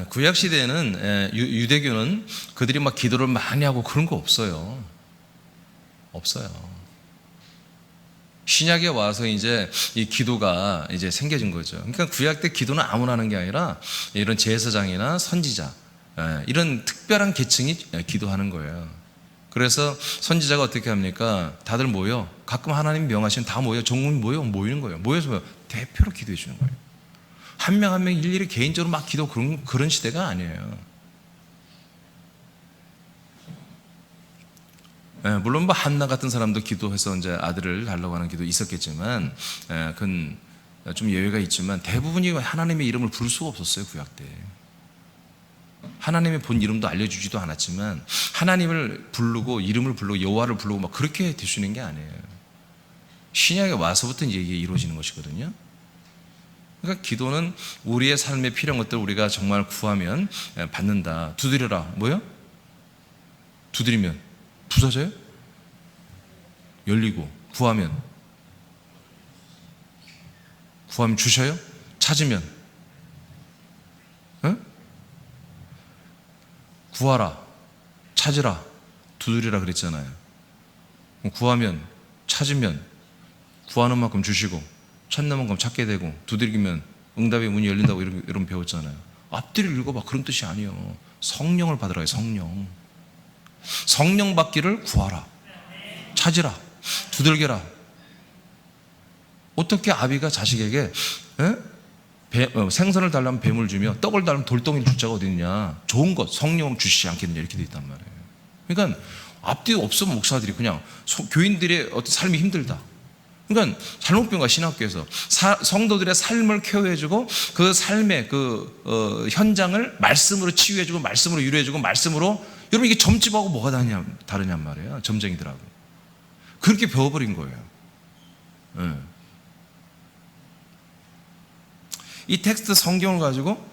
Speaker 1: 구약 시대에는 유대교는 그들이 기도를 많이 하고 그런 거 없어요. 없어요. 신약에 와서 이제 이 기도가 이제 생겨진 거죠. 그러니까 구약 때 기도는 아무나 하는 게 아니라 이런 제사장이나 선지자 이런 특별한 계층이 기도하는 거예요. 그래서 선지자가 어떻게 합니까? 다들 모여 가끔 하나님 명하시면 다 모여 정문이 모이는 거예요. 모여서 대표로 기도해 주는 거예요. 한 명 한 명 일일이 개인적으로 막 기도 그런 시대가 아니에요. 물론 한나 같은 사람도 기도해서 이제 아들을 달라고 하는 기도 있었겠지만 그건 좀 예외가 있지만 대부분이 하나님의 이름을 부를 수가 없었어요. 구약 때 하나님의 본 이름도 알려주지도 않았지만 하나님을 부르고 이름을 부르고 여호와를 부르고 막 그렇게 될 수 있는 게 아니에요. 신약에 와서부터 이제 이게 이루어지는 것이거든요. 그러니까 기도는 우리의 삶에 필요한 것들 우리가 정말 구하면 받는다. 두드려라. 뭐요? 두드리면 부서져요? 열리고 구하면 주셔요? 찾으면 구하라, 찾으라, 두드리라 그랬잖아요. 구하면 찾으면 구하는 만큼 주시고 찾는 만큼 찾게 되고 두드리면 응답의 문이 열린다고 이런 배웠잖아요. 앞뒤를 읽어봐. 그런 뜻이 아니에요. 성령을 받으라요. 성령 받기를 구하라, 찾으라, 두들겨라. 어떻게 아비가 자식에게 생선을 달라면 뱀을 주며 떡을 달라면 돌덩이를 줄 자가 어디 있느냐. 좋은 것 성령 주시지 않겠느냐 이렇게 돼 있단 말이에요. 그러니까 앞뒤 없으면 목사들이 그냥 교인들의 어떤 삶이 힘들다. 그러니까 살목병과 신학교에서 성도들의 삶을 케어해주고 그 삶의 현장을 말씀으로 치유해주고 말씀으로 위로해주고 말씀으로 여러분 이게 점집하고 뭐가 다르냔 말이에요. 점쟁이들하고 그렇게 배워버린 거예요. 네. 이 텍스트 성경을 가지고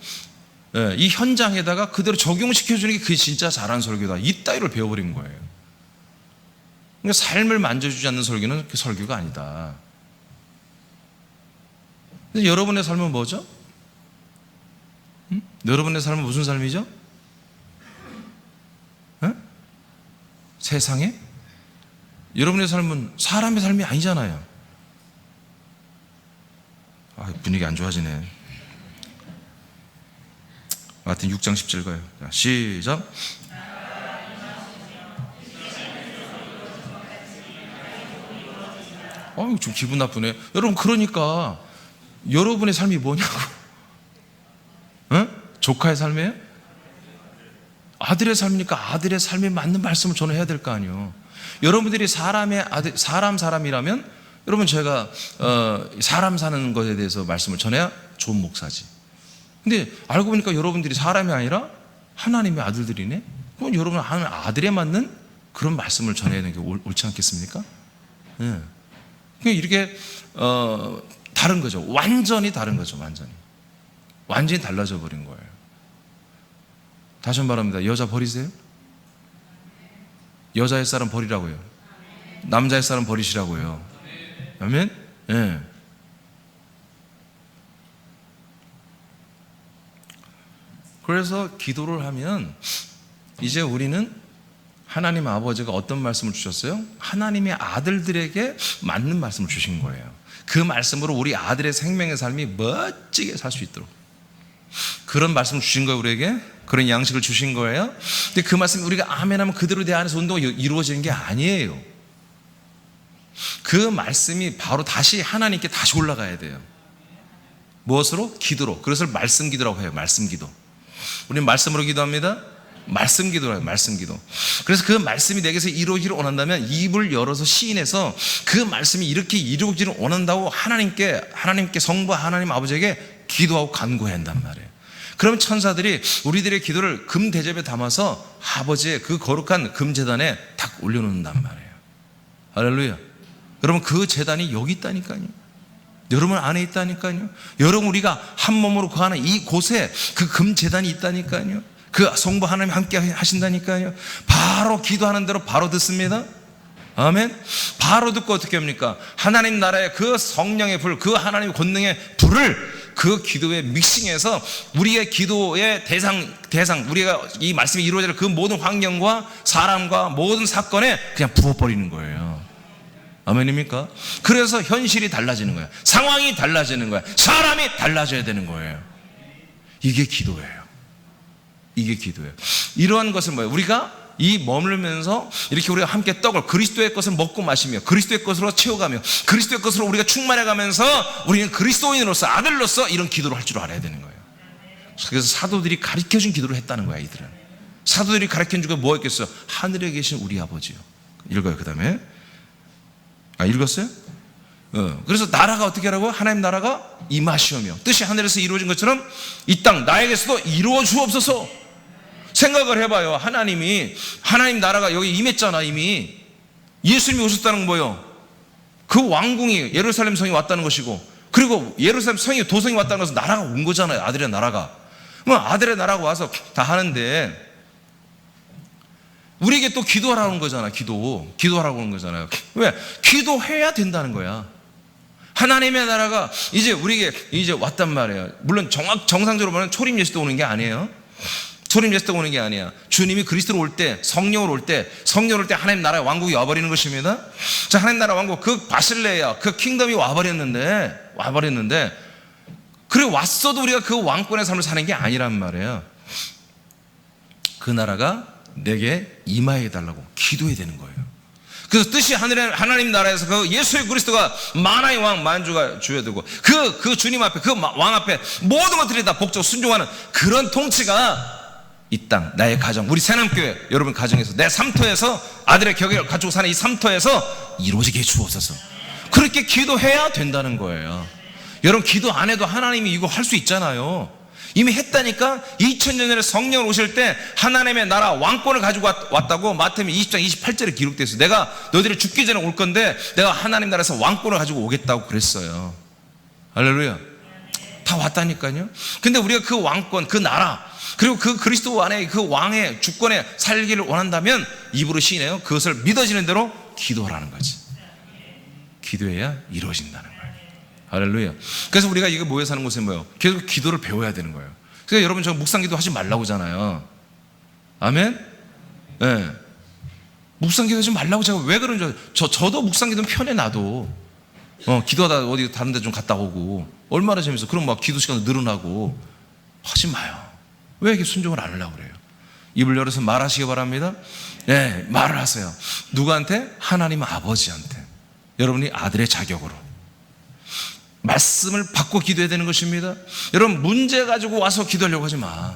Speaker 1: 이 현장에다가 그대로 적용시켜주는 게 그게 진짜 잘한 설교다. 이따위를 배워버린 거예요. 그러니까 삶을 만져주지 않는 설교는 그 설교가 아니다. 근데 여러분의 삶은 뭐죠? 여러분의 삶은 무슨 삶이죠? 세상에? 여러분의 삶은 사람의 삶이 아니잖아요. 분위기 안 좋아지네. 마태복음 6장 10절 가요. 자, 시작. 좀 기분 나쁘네. 여러분 그러니까 여러분의 삶이 뭐냐고. 조카의 삶이에요? 아들의 삶이니까 아들의 삶에 맞는 말씀을 저는 해야 될 거 아니에요. 여러분들이 사람의 아들, 사람이라면 여러분 제가 사람 사는 것에 대해서 말씀을 전해야 좋은 목사지. 근데 알고 보니까 여러분들이 사람이 아니라 하나님의 아들들이네. 그럼 여러분 하나님의 아들에 맞는 그런 말씀을 전해야 되는 게 옳지 않겠습니까? 네. 그러니까 이렇게 다른 거죠. 완전히 다른 거죠. 완전히 달라져 버린 거예요. 다시 한번 말합니다. 여자 버리세요? 여자의 사람 버리라고요. 남자의 사람 버리시라고요. 아멘? 네. 그래서 기도를 하면 이제 우리는 하나님 아버지가 어떤 말씀을 주셨어요? 하나님의 아들들에게 맞는 말씀을 주신 거예요. 그 말씀으로 우리 아들의 생명의 삶이 멋지게 살 수 있도록 그런 말씀을 주신 거예요. 우리에게 그런 양식을 주신 거예요. 근데 그 말씀이 우리가 아멘하면 그대로 내 안에서 운동이 이루어지는 게 아니에요. 그 말씀이 바로 다시 하나님께 다시 올라가야 돼요. 무엇으로? 기도로. 그래서 말씀 기도라고 해요. 말씀 기도. 우리는 말씀으로 기도합니다. 말씀 기도라요. 말씀 기도. 그래서 그 말씀이 내게서 이루어지기를 원한다면 입을 열어서 시인해서 그 말씀이 이렇게 이루어지기를 원한다고 하나님께 성부 하나님 아버지에게 기도하고 간구해야 한단 말이에요. 그러면 천사들이 우리들의 기도를 금 대접에 담아서 아버지의 그 거룩한 금 제단에 딱 올려놓는단 말이에요. 할렐루야. 여러분 그 제단이 여기 있다니까요. 여러분 안에 있다니까요. 여러분 우리가 한 몸으로 거하는 이곳에 그 금 제단이 있다니까요. 그 성부 하나님 함께 하신다니까요. 바로 기도하는 대로 바로 듣습니다. 아멘. 바로 듣고 어떻게 합니까? 하나님 나라의 그 성령의 불, 그 하나님의 권능의 불을 그 기도에 믹싱해서 우리의 기도의 대상 우리가 이 말씀이 이루어질 그 모든 환경과 사람과 모든 사건에 그냥 부어버리는 거예요. 아멘입니까? 그래서 현실이 달라지는 거예요. 상황이 달라지는 거예요. 사람이 달라져야 되는 거예요. 이게 기도예요. 이게 기도예요. 이러한 것은 뭐예요? 우리가 이 머물면서 이렇게 우리가 함께 떡을 그리스도의 것을 먹고 마시며 그리스도의 것으로 채워가며 그리스도의 것으로 우리가 충만해가면서 우리는 그리스도인으로서 아들로서 이런 기도를 할 줄 알아야 되는 거예요. 그래서 사도들이 가르쳐준 기도를 했다는 거야. 이들은 사도들이 가르쳐준 게 뭐였겠어요? 하늘에 계신 우리 아버지요. 읽어요. 그 다음에 읽었어요? 그래서 나라가 어떻게 하라고? 하나님 나라가 임하시오며 뜻이 하늘에서 이루어진 것처럼 이 땅 나에게서도 이루어 주옵소서. 생각을 해봐요. 하나님 나라가 여기 임했잖아. 이미 예수님이 오셨다는 건 뭐예요? 그 왕궁이 예루살렘 성이 왔다는 것이고 그리고 예루살렘 성이 도성이 왔다는 것은 나라가 온 거잖아요. 아들의 나라가. 뭐 아들의 나라가 와서 다 하는데 우리에게 또 기도하라는 거잖아. 기도하라고 하는 거잖아요. 왜? 기도해야 된다는 거야. 하나님의 나라가 이제 우리에게 이제 왔단 말이에요. 물론 정상적으로 보면 초림 예수 때 오는 게 아니에요. 초림 예수 때 오는 게 아니야. 주님이 그리스도로 올 때, 성령으로 올 때 하나님 나라의 왕국이 와버리는 것입니다. 자, 하나님 나라 왕국, 그 바실레야, 그 킹덤이 와버렸는데, 그리고 왔어도 우리가 그 왕권의 삶을 사는 게 아니란 말이에요. 그 나라가 내게 임하여 달라고 기도해야 되는 거예요. 그래서 뜻이 하나님 나라에서 그 예수 그리스도가 만왕의 왕 만주가 주야 되고 그 주님 앞에 그 왕 앞에 모든 것들이 다 복종 순종하는 그런 통치가 이 땅, 나의 가정, 우리 새남교회 여러분 가정에서 내 삼터에서 아들의 격을 가지고 사는 이 삼터에서 이루어지게 해주옵소서. 그렇게 기도해야 된다는 거예요. 여러분 기도 안 해도 하나님이 이거 할 수 있잖아요. 이미 했다니까. 2000년 전에 성령 오실 때 하나님의 나라 왕권을 가지고 왔다고 마태복음 20장 28절에 기록되어 있어요. 내가 너희들이 죽기 전에 올 건데 내가 하나님 나라에서 왕권을 가지고 오겠다고 그랬어요. 할렐루야. 다 왔다니까요. 근데 우리가 그 왕권, 그 나라, 그리고 그 그리스도 안에 그 왕의 주권에 살기를 원한다면 입으로 시인해요. 그것을 믿어지는 대로 기도하라는 거지. 기도해야 이루어진다는 거예요. 할렐루야. 그래서 우리가 이거 모여 사는 곳에 뭐예요? 계속 기도를 배워야 되는 거예요. 그래서 여러분 저 묵상기도 하지 말라고 하잖아요. 아멘? 예. 네. 묵상기도 하지 말라고 제가 왜 그런지 저도 묵상기도는 편해 놔도 기도하다 어디 다른 데 좀 갔다 오고 얼마나 재밌어. 그럼 막 기도 시간도 늘어나고 하지 마요. 왜 이렇게 순종을 안 하려고 그래요? 입을 열어서 말하시기 바랍니다. 네, 말을 하세요. 누구한테? 하나님 아버지한테. 여러분이 아들의 자격으로 말씀을 받고 기도해야 되는 것입니다. 여러분 문제 가지고 와서 기도하려고 하지 마.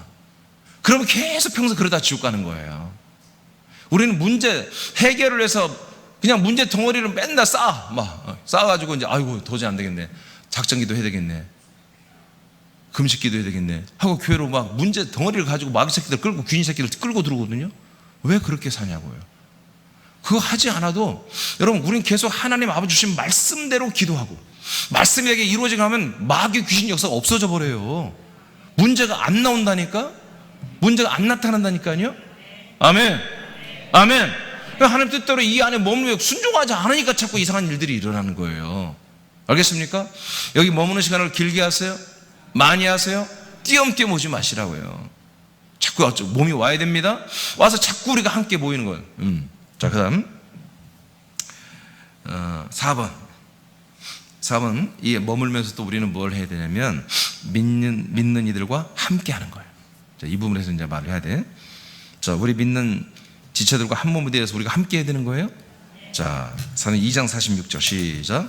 Speaker 1: 그러면 계속 평생 그러다 지옥 가는 거예요. 우리는 문제 해결을 해서 그냥 문제 덩어리를 맨날 쌓아가지고 이제 아이고 도저히 안 되겠네. 작전기도 해야 되겠네. 금식기도 해야 되겠네 하고 교회로 막 문제 덩어리를 가지고 마귀 새끼들 끌고 귀신 새끼들 끌고 들어오거든요. 왜 그렇게 사냐고요. 그거 하지 않아도 여러분 우린 계속 하나님 아버지 주신 말씀대로 기도하고 말씀에게 이루어지게 하면 마귀 귀신 역사가 없어져 버려요. 문제가 안 나온다니까. 문제가 안 나타난다니까요. 아멘. 아멘. 하나님 뜻대로 이 안에 머물며 순종하지 않으니까 자꾸 이상한 일들이 일어나는 거예요. 알겠습니까? 여기 머무는 시간을 길게 하세요. 많이 하세요. 띄엄띄엄 오지 마시라고요. 자꾸 몸이 와야 됩니다. 와서 자꾸 우리가 함께 모이는 거예요. 자, 그 다음 4번 이 머물면서 또 우리는 뭘 해야 되냐면 믿는 이들과 함께 하는 거예요. 자, 이 부분에서 이제 말을 해야 돼. 자, 우리 믿는 지체들과 한 몸이 되어서 우리가 함께 해야 되는 거예요. 자, 2장 46절 시작.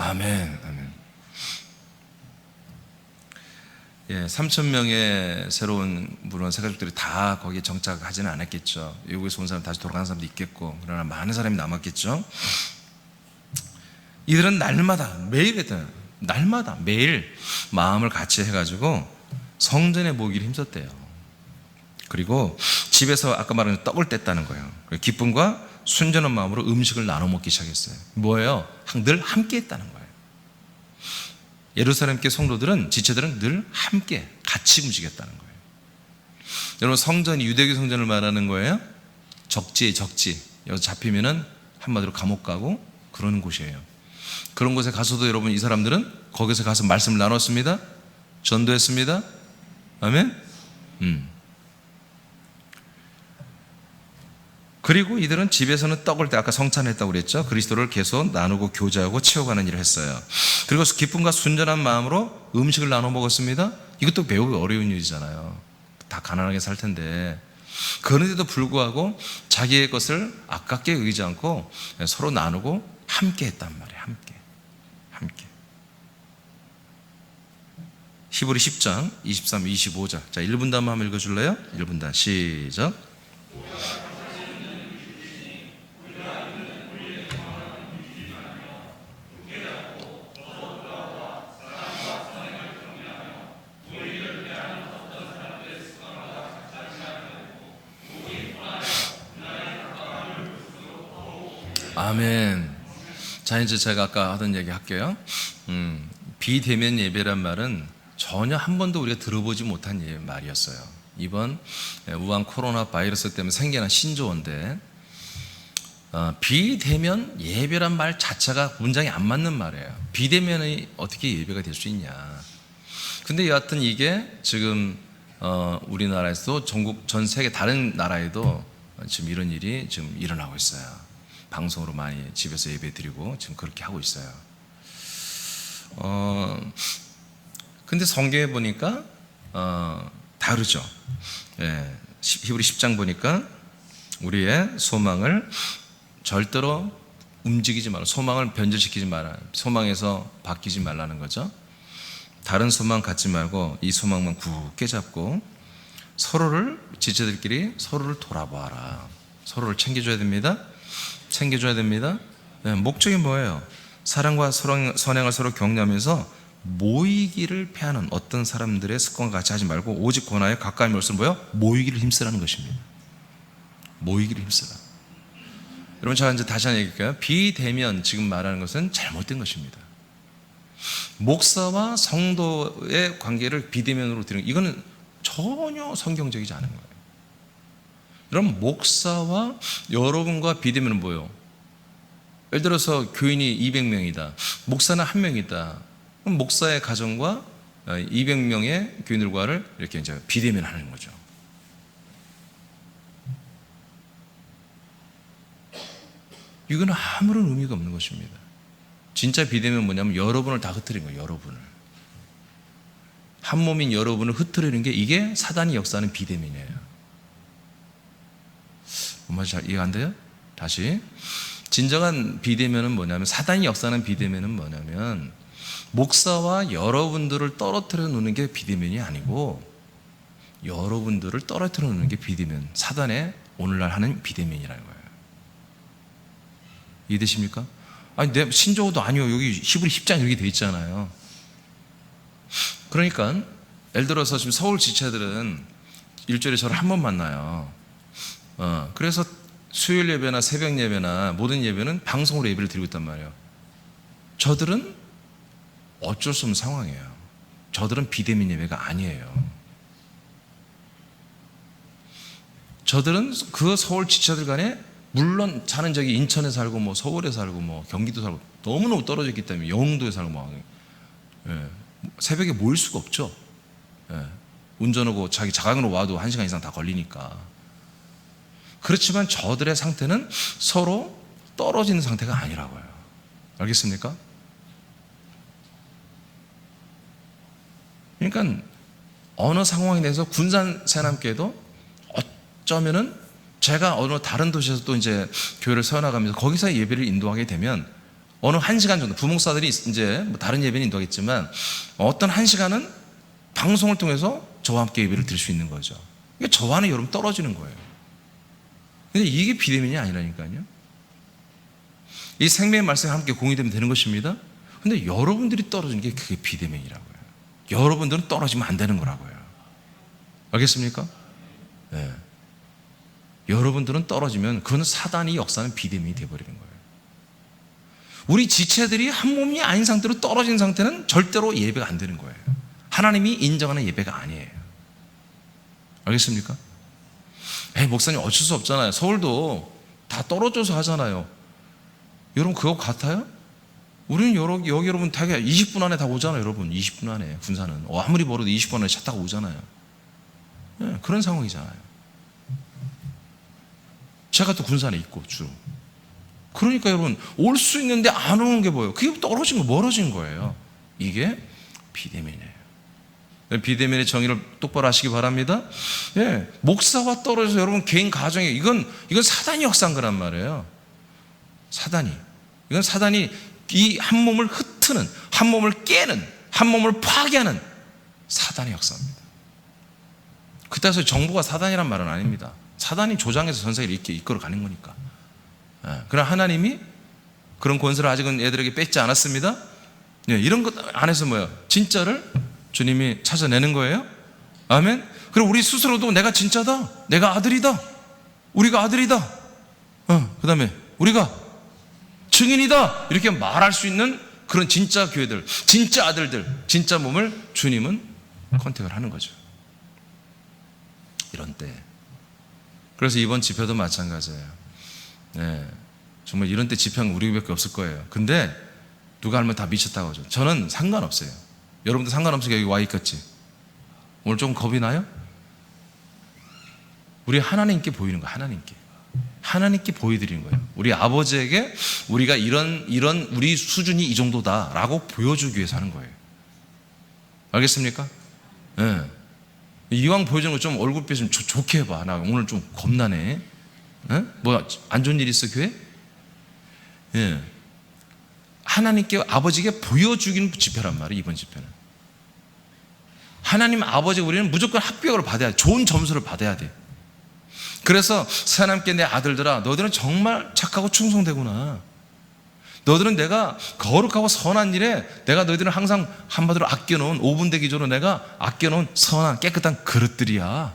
Speaker 1: 아멘, 아멘. 예, 3,000명의 새로운 물론 새가족들이 다 거기에 정착하지는 않았겠죠. 외국에서 온 사람 다시 돌아가는 사람도 있겠고, 그러나 많은 사람이 남았겠죠. 이들은 날마다 매일 했던 날마다 매일 마음을 같이 해가지고 성전에 모이기를 힘썼대요. 그리고 집에서 아까 말한 떡을 뗐다는 거예요. 기쁨과 순전한 마음으로 음식을 나눠 먹기 시작했어요. 뭐예요? 늘 함께 했다는 거예요. 예루살렘 교회 성도들은 지체들은 늘 함께 같이 움직였다는 거예요. 여러분 성전이 유대교 성전을 말하는 거예요. 적지에 적지. 여기서 잡히면은 한마디로 감옥 가고 그러는 곳이에요. 그런 곳에 가서도 여러분 이 사람들은 거기서 가서 말씀을 나눴습니다. 전도했습니다. 아멘. 그리고 이들은 집에서는 떡을 아까 성찬했다고 그랬죠. 그리스도를 계속 나누고 교제하고 채워가는 일을 했어요. 그리고 기쁨과 순전한 마음으로 음식을 나눠 먹었습니다. 이것도 매우 어려운 일이잖아요. 다 가난하게 살 텐데. 그런데도 불구하고 자기의 것을 아깝게 여기지 않고 서로 나누고 함께 했단 말이에요. 함께. 히브리 10장 23, 25절. 자, 1분단 한번 읽어줄래요? 1분단 시작. 아멘. 자, 이제 제가 아까 하던 얘기 할게요. 비대면 예배란 말은 전혀 한 번도 우리가 들어보지 못한 말이었어요. 이번 우한 코로나 바이러스 때문에 생겨난 신조어인데 비대면 예배란 말 자체가 문장이 안 맞는 말이에요. 비대면이 어떻게 예배가 될 수 있냐. 근데 여하튼 이게 지금 우리나라에서도 전국 전 세계 다른 나라에도 지금 이런 일이 지금 일어나고 있어요. 방송으로 많이 집에서 예배 드리고 지금 그렇게 하고 있어요. 근데 성경에 보니까 다르죠. 예, 히브리 10장 보니까 우리의 소망을 절대로 움직이지 말라. 소망을 변질시키지 말라. 소망에서 바뀌지 말라는 거죠. 다른 소망 갖지 말고 이 소망만 굳게 잡고 서로를, 지체들끼리 서로를 돌아봐라. 서로를 챙겨줘야 됩니다. 챙겨줘야 됩니다. 네, 목적이 뭐예요? 사랑과 선행을 서로 격려하면서 모이기를 패하는 어떤 사람들의 습관과 같이 하지 말고 오직 권하여 가까이 올수록 뭐예요? 모이기를 힘쓰라는 것입니다. 모이기를 힘쓰라. 여러분, 제가 이제 다시 한번 얘기할게요. 비대면, 지금 말하는 것은 잘못된 것입니다. 목사와 성도의 관계를 비대면으로 드리는, 이거는 전혀 성경적이지 않은 거예요. 여러분, 목사와 여러분과 비대면은 뭐예요? 예를 들어서 교인이 200명이다. 목사는 1명이다. 그럼 목사의 가정과 200명의 교인들과를 이렇게 이제 비대면 하는 거죠. 이거는 아무런 의미가 없는 것입니다. 진짜 비대면 뭐냐면 여러분을 다 흩트리는 거예요. 여러분을. 한 몸인 여러분을 흩트리는 게, 이게 사단이 역사하는 비대면이에요. 뭔 말인지 잘 이해가 안 돼요? 다시. 진정한 비대면은 뭐냐면, 사단이 역사하는 비대면은 뭐냐면 목사와 여러분들을 떨어뜨려 놓는 게 비대면이 아니고 여러분들을 떨어뜨려 놓는 게 비대면, 사단의 오늘날 하는 비대면이라는 거예요. 이해되십니까? 아니, 내 신조어도 아니요. 여기 히브리 10장 이렇게 돼 있잖아요. 그러니까 예를 들어서 지금 서울 지체들은 일주일에 저를 한 번 만나요. 그래서 수요일 예배나 새벽 예배나 모든 예배는 방송으로 예배를 드리고 있단 말이에요. 저들은 어쩔 수 없는 상황이에요. 저들은 비대면 예배가 아니에요. 저들은 그 서울 지체들 간에, 물론 자는 저기 인천에 살고 뭐 서울에 살고 뭐 경기도 살고 너무너무 떨어져 있기 때문에 영도에 살고 뭐, 새벽에 모일 수가 없죠. 운전하고 자기 자가용으로 와도 1시간 이상 다 걸리니까. 그렇지만 저들의 상태는 서로 떨어지는 상태가 아니라고요. 알겠습니까? 그러니까 어느 상황에 대해서 군산새남교회도 어쩌면은 제가 어느 다른 도시에서 또 이제 교회를 세워나가면서 거기서 예배를 인도하게 되면 어느 1시간 정도, 부목사들이 이제 뭐 다른 예배는 인도하겠지만 어떤 1시간은 방송을 통해서 저와 함께 예배를 드릴 수 있는 거죠. 그러니까 저와는 여러분 떨어지는 거예요. 근데 이게 비대면이 아니라니까요. 이 생명의 말씀이 함께 공유되면 되는 것입니다. 근데 여러분들이 떨어지는 게 그게 비대면이라고요. 여러분들은 떨어지면 안 되는 거라고요. 알겠습니까? 네. 여러분들은 떨어지면 그건 사단이 역사하는 비대면이 되어버리는 거예요. 우리 지체들이 한 몸이 아닌 상태로 떨어진 상태는 절대로 예배가 안 되는 거예요. 하나님이 인정하는 예배가 아니에요. 알겠습니까? 목사님 어쩔 수 없잖아요. 서울도 다 떨어져서 하잖아요. 여러분 그거 같아요? 우리는 여기 여러분 되게 20분 안에 다 오잖아요. 여러분 20분 안에 군산은 아무리 멀어도 20분 안에 차 타고 오잖아요. 네, 그런 상황이잖아요. 제가 또 군산에 있고 주로. 그러니까 여러분 올 수 있는데 안 오는 게 뭐예요? 그게 떨어진 거, 멀어진 거예요. 이게 비대면이에요. 비대면의 정의를 똑바로 하시기 바랍니다. 예, 목사와 떨어져서 여러분 개인 가정에 이건 사단이 역사한 거란 말이에요. 이건 사단이 이 한 몸을 흩트는, 한 몸을 깨는, 한 몸을 파괴하는 사단의 역사입니다. 그때서 정부가 사단이란 말은 아닙니다. 사단이 조장해서 전 세계를 이렇게 이끌어가는 거니까. 그러나 하나님이 그런 권세를 아직은 애들에게 뺏지 않았습니다. 이런 것 안에서 뭐예요? 진짜를 주님이 찾아내는 거예요. 아멘. 그리고 우리 스스로도 내가 진짜다, 내가 아들이다, 우리가 아들이다, 그 다음에 우리가 증인이다, 이렇게 말할 수 있는 그런 진짜 교회들, 진짜 아들들, 진짜 몸을 주님은 컨택을 하는 거죠. 이런 때. 그래서 이번 집회도 마찬가지예요. 네, 정말 이런 때 집회는 우리밖에 없을 거예요. 근데 누가 알면 다 미쳤다고 하죠. 저는 상관없어요. 여러분도 상관없으니까 여기 와 있겠지. 오늘 좀 겁이 나요? 우리 하나님께 보이는 거예요. 하나님께 보여드리는 거예요. 우리 아버지에게 우리가 이런 우리 수준이 이 정도다라고 보여주기 위해서 하는 거예요. 알겠습니까? 예. 이왕 보여주는 거 좀 얼굴 좀 좋게 해봐. 나 오늘 좀 겁나네. 예? 뭐 안 좋은 일 있어 교회? 예. 하나님께 아버지께 보여주기는 집회란 말이에요. 이번 집회는 하나님 아버지 우리는 무조건 합격을 받아야 돼. 좋은 점수를 받아야 돼. 그래서 하나님께 내 아들들아 너희들은 정말 착하고 충성되구나. 너희들은 내가 거룩하고 선한 일에 내가 너희들은 항상 한마디로 아껴놓은 5분 대기조로 내가 아껴놓은 선한 깨끗한 그릇들이야.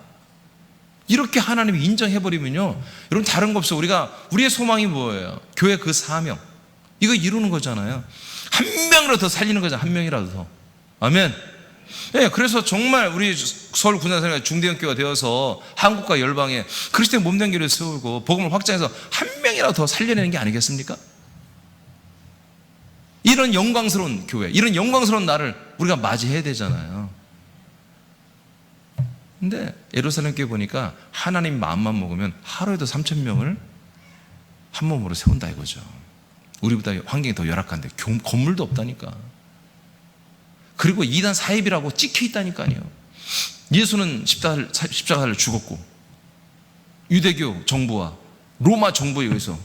Speaker 1: 이렇게 하나님이 인정해버리면요 여러분 다른 거 없어. 우리의 소망이 뭐예요? 교회 그 사명 이거 이루는 거잖아요. 한 명이라도 더 살리는 거잖아요. 한 명이라도 더. 아멘. 네, 그래서 정말 우리 서울 군산사회가 중대형교회가 되어서 한국과 열방에 그리스도의 몸된 교회를 세우고 복음을 확장해서 한 명이라도 더 살려내는 게 아니겠습니까? 이런 영광스러운 교회, 이런 영광스러운 날을 우리가 맞이해야 되잖아요. 근데 예루살렘 교회 보니까 하나님 마음만 먹으면 하루에도 3,000명을 한 몸으로 세운다 이거죠. 우리보다 환경이 더 열악한데 건물도 없다니까. 그리고 이단 사입이라고 찍혀 있다니까요. 예수는 십자가를 죽었고 유대교 정부와 로마 정부에 의해서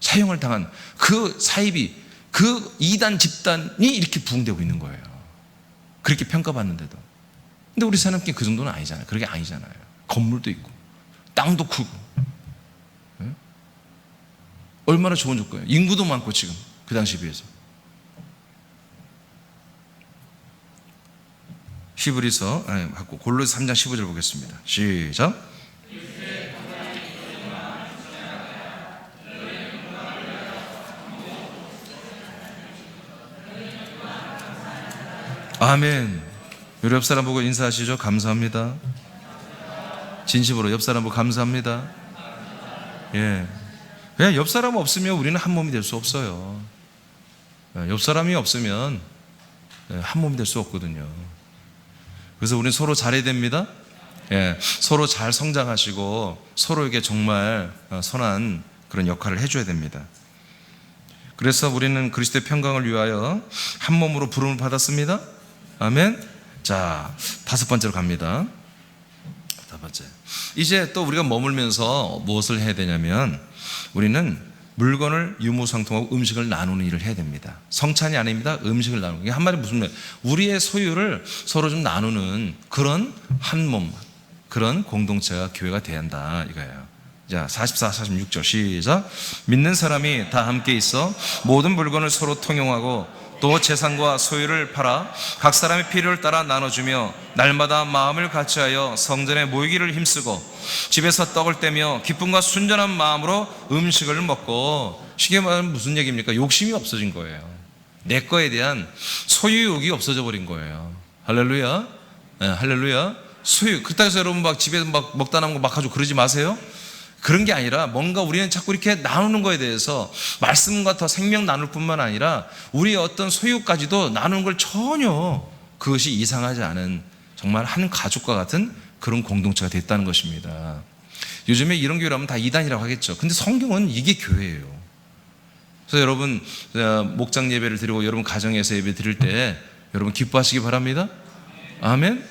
Speaker 1: 사형을 당한 그 사입이 그 이단 집단이 이렇게 부흥되고 있는 거예요. 그렇게 평가받는데도. 근데 우리 사람끼리 그 정도는 아니잖아요. 그게 아니잖아요. 건물도 있고 땅도 크고 얼마나 좋은 조건이에요. 인구도 많고 지금 그 당시에 비해서. 히브리서 골로새 3장 15절 보겠습니다. 시작. 아멘. 우리 옆 사람 보고 인사하시죠. 감사합니다. 진심으로 옆 사람 보고 감사합니다. 예. 그냥 옆 사람 없으면 우리는 한 몸이 될 수 없어요. 옆 사람이 없으면 한 몸이 될 수 없거든요. 그래서 우리는 서로 잘해야 됩니다. 예. 서로 잘 성장하시고 서로에게 정말 선한 그런 역할을 해줘야 됩니다. 그래서 우리는 그리스도의 평강을 위하여 한 몸으로 부름을 받았습니다. 아멘. 자, 5번째로 갑니다. 5번째. 이제 또 우리가 머물면서 무엇을 해야 되냐면 우리는 물건을 유무상통하고 음식을 나누는 일을 해야 됩니다. 성찬이 아닙니다. 음식을 나누는. 이게 한마디 무슨 말? 우리의 소유를 서로 좀 나누는 그런 한 몸, 그런 공동체가 교회가 돼야 한다 이거예요. 자, 44, 46절 시작. 믿는 사람이 다 함께 있어 모든 물건을 서로 통용하고 또 재산과 소유를 팔아 각 사람의 필요를 따라 나눠주며 날마다 마음을 같이하여 성전에 모이기를 힘쓰고 집에서 떡을 떼며 기쁨과 순전한 마음으로 음식을 먹고. 쉽게 말하면 무슨 얘기입니까? 욕심이 없어진 거예요. 내 거에 대한 소유욕이 없어져 버린 거예요. 할렐루야. 네, 할렐루야. 소유. 그렇다고 해서 여러분 막 집에서 막 먹다 남은 거 막 가지고 그러지 마세요. 그런 게 아니라 뭔가 우리는 자꾸 이렇게 나누는 거에 대해서 말씀과 더 생명 나눌 뿐만 아니라 우리의 어떤 소유까지도 나누는 걸 전혀 그것이 이상하지 않은 정말 한 가족과 같은 그런 공동체가 됐다는 것입니다. 요즘에 이런 교회라면 다 이단이라고 하겠죠. 근데 성경은 이게 교회예요. 그래서 여러분 목장 예배를 드리고 여러분 가정에서 예배 드릴 때 여러분 기뻐하시기 바랍니다. 아멘.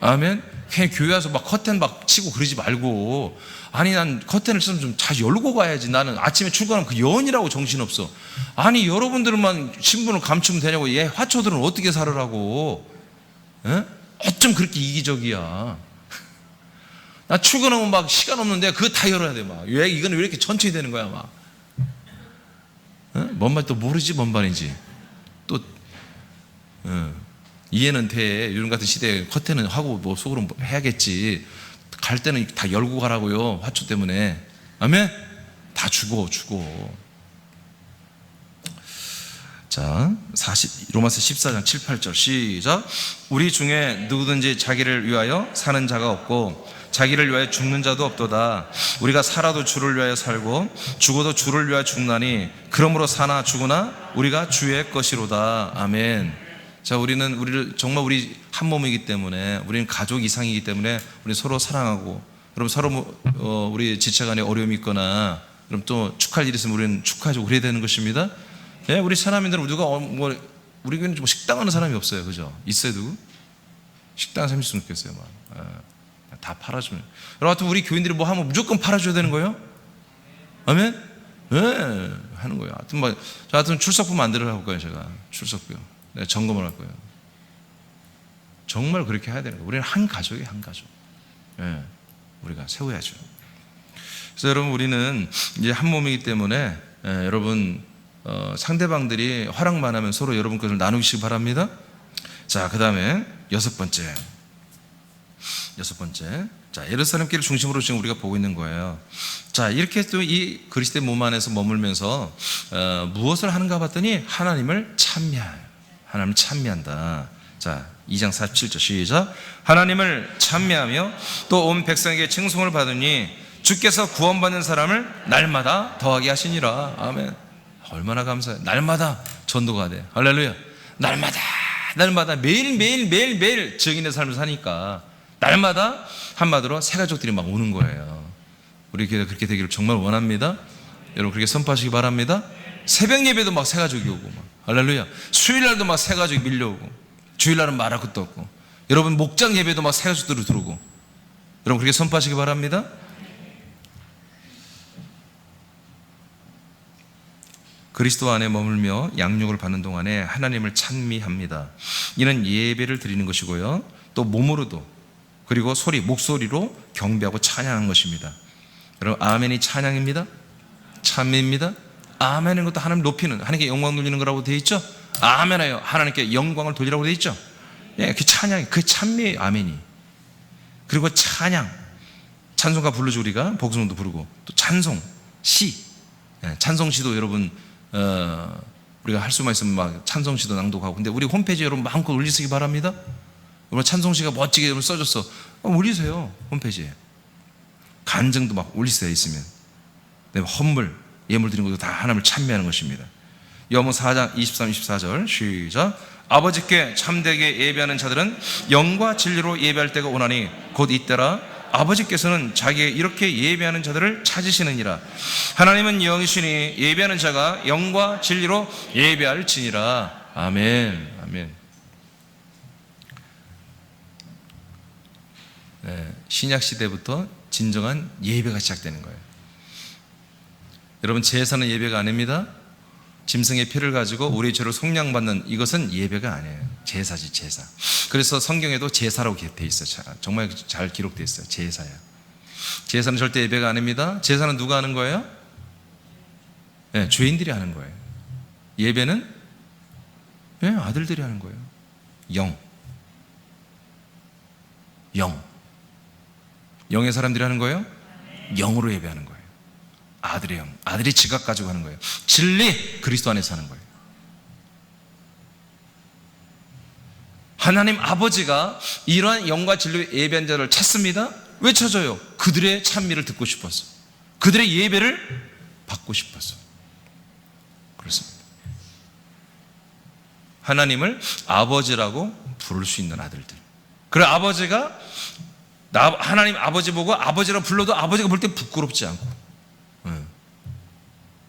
Speaker 1: 아멘. 그냥 교회 와서 막 커튼 막 치고 그러지 말고, 아니 난 커튼을 치면 좀 잘 열고 가야지. 나는 아침에 출근하면 그 연이라고 정신없어. 아니 여러분들만 신분을 감추면 되냐고. 얘 화초들은 어떻게 살으라고. 에? 어쩜 그렇게 이기적이야. 나 출근하면 막 시간 없는데 그거 다 열어야 돼. 막 왜 이거는 왜 이렇게 천천히 되는 거야 막. 에? 뭔 말 또 모르지 뭔 말인지 또 이해는 돼. 요즘 같은 시대에 커튼은 하고 뭐 속으로 뭐 해야겠지. 갈 때는 다 열고 가라고요. 화초 때문에. 아멘. 다 주고. 자, 로마서 14장 7, 8절 시작. 우리 중에 누구든지 자기를 위하여 사는 자가 없고 자기를 위하여 죽는 자도 없도다. 우리가 살아도 주를 위하여 살고 죽어도 주를 위하여 죽나니 그러므로 사나 죽으나 우리가 주의 것이로다. 아멘. 자, 우리를 정말 우리 한 몸이기 때문에, 우리는 가족 이상이기 때문에 우리 서로 사랑하고, 여러분 서로 우리 지체간에 어려움이 있거나 그럼 또 축하할 일이 있으면 우리는 축하해주고 그래야 되는 것입니다. 예, 우리 사람인들은 누가 우리 교회는 좀 식당하는 사람이 없어요, 그죠? 있어요 누구? 식당 생겼으면 좋겠어요. 다 팔아주면. 여러분, 우리 교인들이 뭐 하면 무조건 팔아줘야 되는 거예요? 아멘? 네, 하는 거예요. 하여튼 출석부 만들어 할 거예요. 제가 출석부요. 네, 점검을 할 거예요. 정말 그렇게 해야 되는 거예요. 우리는 한 가족이에요, 한 가족. 네, 우리가 세워야죠. 그래서 여러분, 우리는 이제 한 몸이기 때문에 여러분 상대방들이 허락만 하면 서로 여러분 것을 나누시기 바랍니다. 자, 그 다음에 여섯 번째. 자, 예루살렘 길을 중심으로 지금 우리가 보고 있는 거예요. 자, 이렇게 또 이 그리스도의 몸 안에서 머물면서 무엇을 하는가 봤더니 하나님을 찬미한다. 자, 2장 47절 시작. 하나님을 찬미하며 또 온 백성에게 칭송을 받으니 주께서 구원받는 사람을 날마다 더하게 하시니라. 아멘. 얼마나 감사해요. 날마다 전도가 돼. 할렐루야. 날마다 매일 증인의 삶을 사니까 날마다 한마디로 새 가족들이 막 오는 거예요. 우리 교회가 그렇게 되기를 정말 원합니다. 여러분, 그렇게 선포하시기 바랍니다. 새벽 예배도 막 새 가족이 오고 막. 할렐루야. 수요일날도 막 새 가족이 밀려오고, 주일날은 말할 것도 없고, 여러분 목장 예배도 막 새 가족들이 들어오고, 여러분 그렇게 선포하시기 바랍니다. 그리스도 안에 머물며 양육을 받는 동안에 하나님을 찬미합니다. 이는 예배를 드리는 것이고요, 또 몸으로도, 그리고 목소리로 경배하고 찬양하는 것입니다. 여러분, 아멘이 찬양입니다. 찬미입니다. 아멘은 것도 하나님 높이는, 하나님께 영광 돌리는 거라고 되어 있죠. 아멘하여 하나님께 영광을 돌리라고 되어 있죠. 예, 그 찬양이, 그 찬미의 아멘이. 그리고 찬송가 부르죠. 우리가 복숭도 부르고, 또 찬송, 시, 찬송시도 여러분 우리가 할 수만 있으면 막 찬송시도 낭독하고. 근데 우리 홈페이지에 여러분 마음껏 올리시기 바랍니다. 여러분 찬송시가 멋지게 여러분 써줬어. 올리세요. 홈페이지에 간증도 막 올리세요. 있으면. 헌물, 예물 드리는 것도 다 하나님을 찬미하는 것입니다. 요한복음 4장 23, 24절 시작. 아버지께 참되게 예배하는 자들은 영과 진리로 예배할 때가 오나니 곧 이때라. 아버지께서는 자기의 이렇게 예배하는 자들을 찾으시느니라. 하나님은 영이시니 예배하는 자가 영과 진리로 예배할지니라. 아멘. 아멘. 네, 신약 시대부터 진정한 예배가 시작되는 거예요. 여러분, 제사는 예배가 아닙니다. 짐승의 피를 가지고 우리의 죄를 속량받는 이것은 예배가 아니에요. 제사지, 제사. 그래서 성경에도 제사라고 돼 있어요. 정말 잘 기록돼 있어요. 제사야. 제사는 절대 예배가 아닙니다. 제사는 누가 하는 거예요? 네, 죄인들이 하는 거예요. 예배는 아들들이 하는 거예요. 영의 사람들이 하는 거예요. 영으로 예배하는 거예요. 아들의 영, 아들이 지각 가지고 하는 거예요. 진리, 그리스도 안에서 하는 거예요. 하나님 아버지가 이러한 영과 진리의 예배한 자를 찾습니다. 왜 찾아요? 그들의 찬미를 듣고 싶어서, 그들의 예배를 받고 싶어서. 그렇습니다. 하나님을 아버지라고 부를 수 있는 아들들. 그래, 아버지가 하나님 아버지 보고 아버지라고 불러도 아버지가 볼 때 부끄럽지 않고,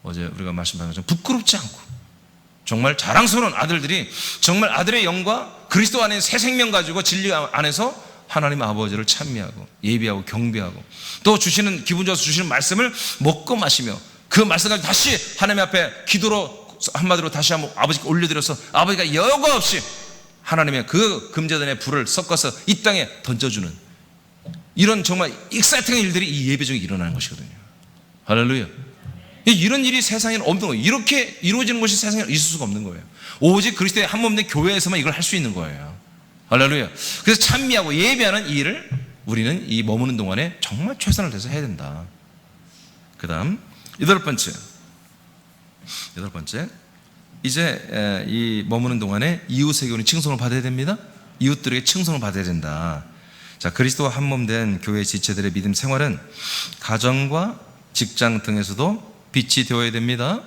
Speaker 1: 어제 우리가 말씀드린 것처럼 부끄럽지 않고 정말 자랑스러운 아들들이 정말 아들의 영과 그리스도 안에 새 생명 가지고 진리 안에서 하나님 아버지를 찬미하고 예배하고 경배하고, 또 주시는, 기분 좋아서 주시는 말씀을 먹고 마시며 그 말씀 가지고 다시 하나님 앞에 기도로 한마디로 다시 한번 아버지께 올려드려서 아버지가 여과 없이 하나님의 그 금제단의 불을 섞어서 이 땅에 던져주는 이런 정말 익사이팅한 일들이 이 예배 중에 일어나는 것이거든요. 할렐루야. 이런 일이 세상에는 없는 거예요. 이렇게 이루어지는 것이 세상에 있을 수가 없는 거예요. 오직 그리스도의 한 몸된 교회에서만 이걸 할 수 있는 거예요. 할렐루야. 그래서 찬미하고 예배하는 이 일을 우리는 이 머무는 동안에 정말 최선을 다해서 해야 된다. 그 다음 여덟 번째, 이제 이 머무는 동안에 이웃에게 우리 칭송을 받아야 됩니다. 이웃들에게 칭송을 받아야 된다. 자, 그리스도와 한 몸 된 교회 지체들의 믿음 생활은 가정과 직장 등에서도 빛이 되어야 됩니다.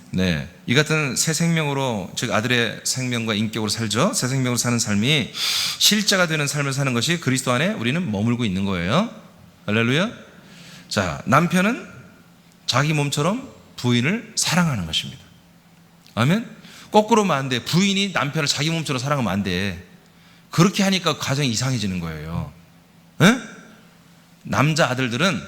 Speaker 1: 네, 이 같은 새 생명으로, 즉 아들의 생명과 인격으로 살죠. 새 생명으로 사는 삶이 실제가 되는 삶을 사는 것이 그리스도 안에 우리는 머물고 있는 거예요. 할렐루야. 자, 남편은 자기 몸처럼 부인을 사랑하는 것입니다. 아멘. 거꾸로면 안 돼. 부인이 남편을 자기 몸처럼 사랑하면 안 돼. 그렇게 하니까 가정이 이상해지는 거예요. 에? 남자 아들들은,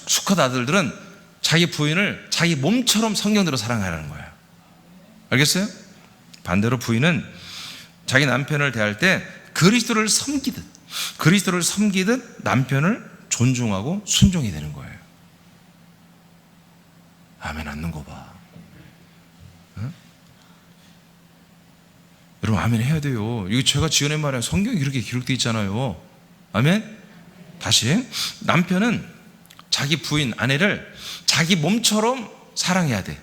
Speaker 1: 수컷 아들들은 자기 부인을 자기 몸처럼 성경대로 사랑하라는 거예요. 알겠어요? 반대로 부인은 자기 남편을 대할 때 그리스도를 섬기듯 남편을 존중하고 순종이 되는 거예요. 아멘 않는 거 봐. 응? 여러분 아멘 해야 돼요. 이거 제가 지어낸 말이에요. 성경이 그렇게 기록되어 있잖아요. 아멘. 다시, 남편은 자기 부인, 아내를 자기 몸처럼 사랑해야 돼.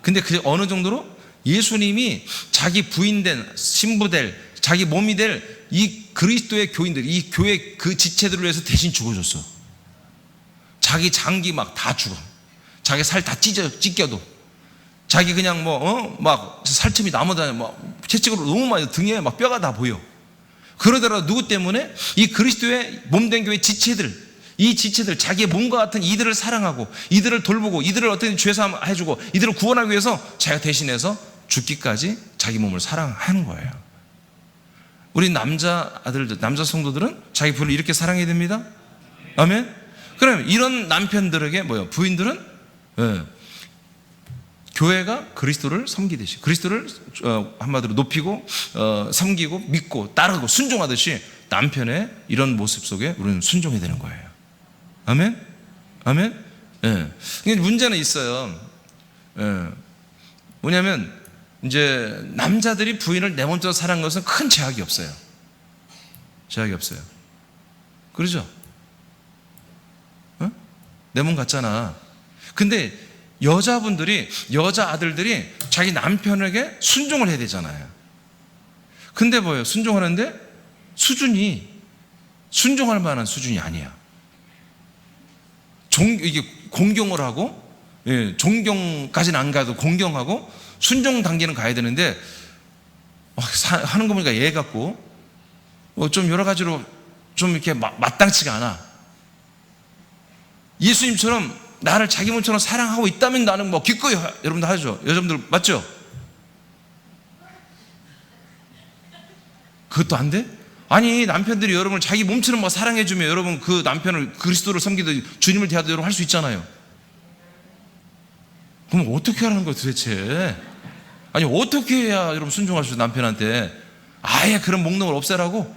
Speaker 1: 근데 그게 어느 정도로? 예수님이 자기 부인 된, 신부 될, 자기 몸이 될 이 그리스도의 교인들, 이 교회 그 지체들을 위해서 대신 죽어줬어. 자기 장기 막 다 죽어. 자기 살 다 찢겨도. 자기 그냥 막 살점이 나무다니 막 채찍으로 너무 많이 등에 막 뼈가 다 보여. 그러더라도 누구 때문에? 이 그리스도의 몸된 교회 지체들, 이 지체들, 자기의 몸과 같은 이들을 사랑하고, 이들을 돌보고, 이들을 어떻게 죄사함 해주고, 이들을 구원하기 위해서 자기가 대신해서 죽기까지 자기 몸을 사랑하는 거예요. 우리 남자 아들들, 남자 성도들은 자기 부인을 이렇게 사랑해야 됩니다. 아멘. 그럼 이런 남편들에게 부인들은 교회가 그리스도를 섬기듯이, 그리스도를 한마디로 높이고 섬기고 믿고 따르고 순종하듯이 남편의 이런 모습 속에 우리는 순종해야 되는 거예요. 아멘? 아멘? 예. 근데 문제는 있어요. 뭐냐면 이제 남자들이 부인을 내 몸처럼 사랑하는 것은 큰 제약이 없어요. 제약이 없어요. 그러죠? 내 몸 같잖아. 근데 여자 아들들이 자기 남편에게 순종을 해야 되잖아요. 근데 순종하는데 수준이 순종할 만한 수준이 아니야. 이게 공경을 하고, 존경까지는 안 가도 공경하고 순종 단계는 가야 되는데 하는 거 보니까 얘 같고 좀 여러 가지로 좀 이렇게 마땅치가 않아. 예수님처럼 나를 자기 몸처럼 사랑하고 있다면 나는 기꺼이 여러분들 하죠. 여러분들 맞죠? 그것도 안 돼? 아니 남편들이 여러분을 자기 몸처럼 사랑해주면 여러분 그 남편을 그리스도를 섬기듯 주님을 대하듯 여러분 할 수 있잖아요. 그럼 어떻게 하라는 거야 도대체? 아니 어떻게 해야 여러분 순종할 수 있어요? 남편한테 아예 그런 목록을 없애라고?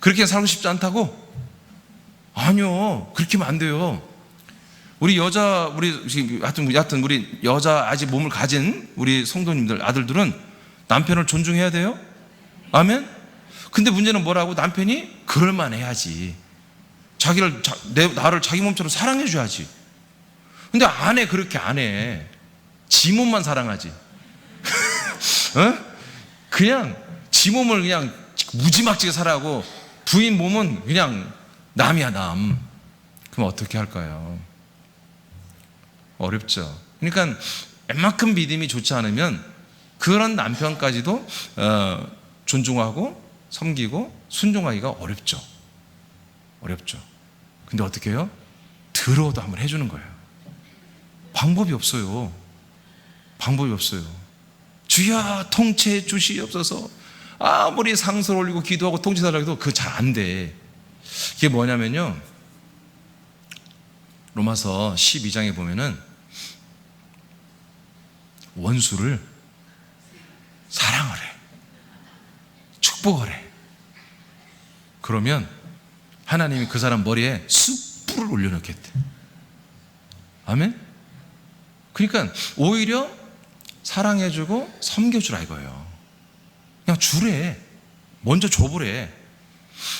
Speaker 1: 그렇게 살고 싶지 않다고? 아니요, 그렇게 하면 안 돼요. 우리 여자 아직 몸을 가진 우리 성도님들, 아들들은 남편을 존중해야 돼요. 아멘. 근데 문제는 뭐라고? 남편이 그럴만 해야지. 나를 자기 몸처럼 사랑해 줘야지. 근데 안 해. 그렇게 안 해. 지 몸만 사랑하지. 그냥 지 몸을 그냥 무지막지게 살아가고 부인 몸은 그냥 남이야, 남. 그럼 어떻게 할까요? 어렵죠. 그러니까 웬만큼 믿음이 좋지 않으면 그런 남편까지도 존중하고 섬기고 순종하기가 어렵죠. 근데 어떻게 해요? 들어도 한번 해주는 거예요. 방법이 없어요. 주여 통치해 주시옵소서. 아무리 상소를 올리고 기도하고 통치하려고 해도 그거 잘 안 돼. 그게 뭐냐면요, 로마서 12장에 보면은 원수를 사랑을 해, 축복을 해. 그러면 하나님이 그 사람 머리에 숯불을 올려놓겠대. 아멘? 그러니까 오히려 사랑해주고 섬겨주라 이거예요. 그냥 주래. 먼저 줘보래.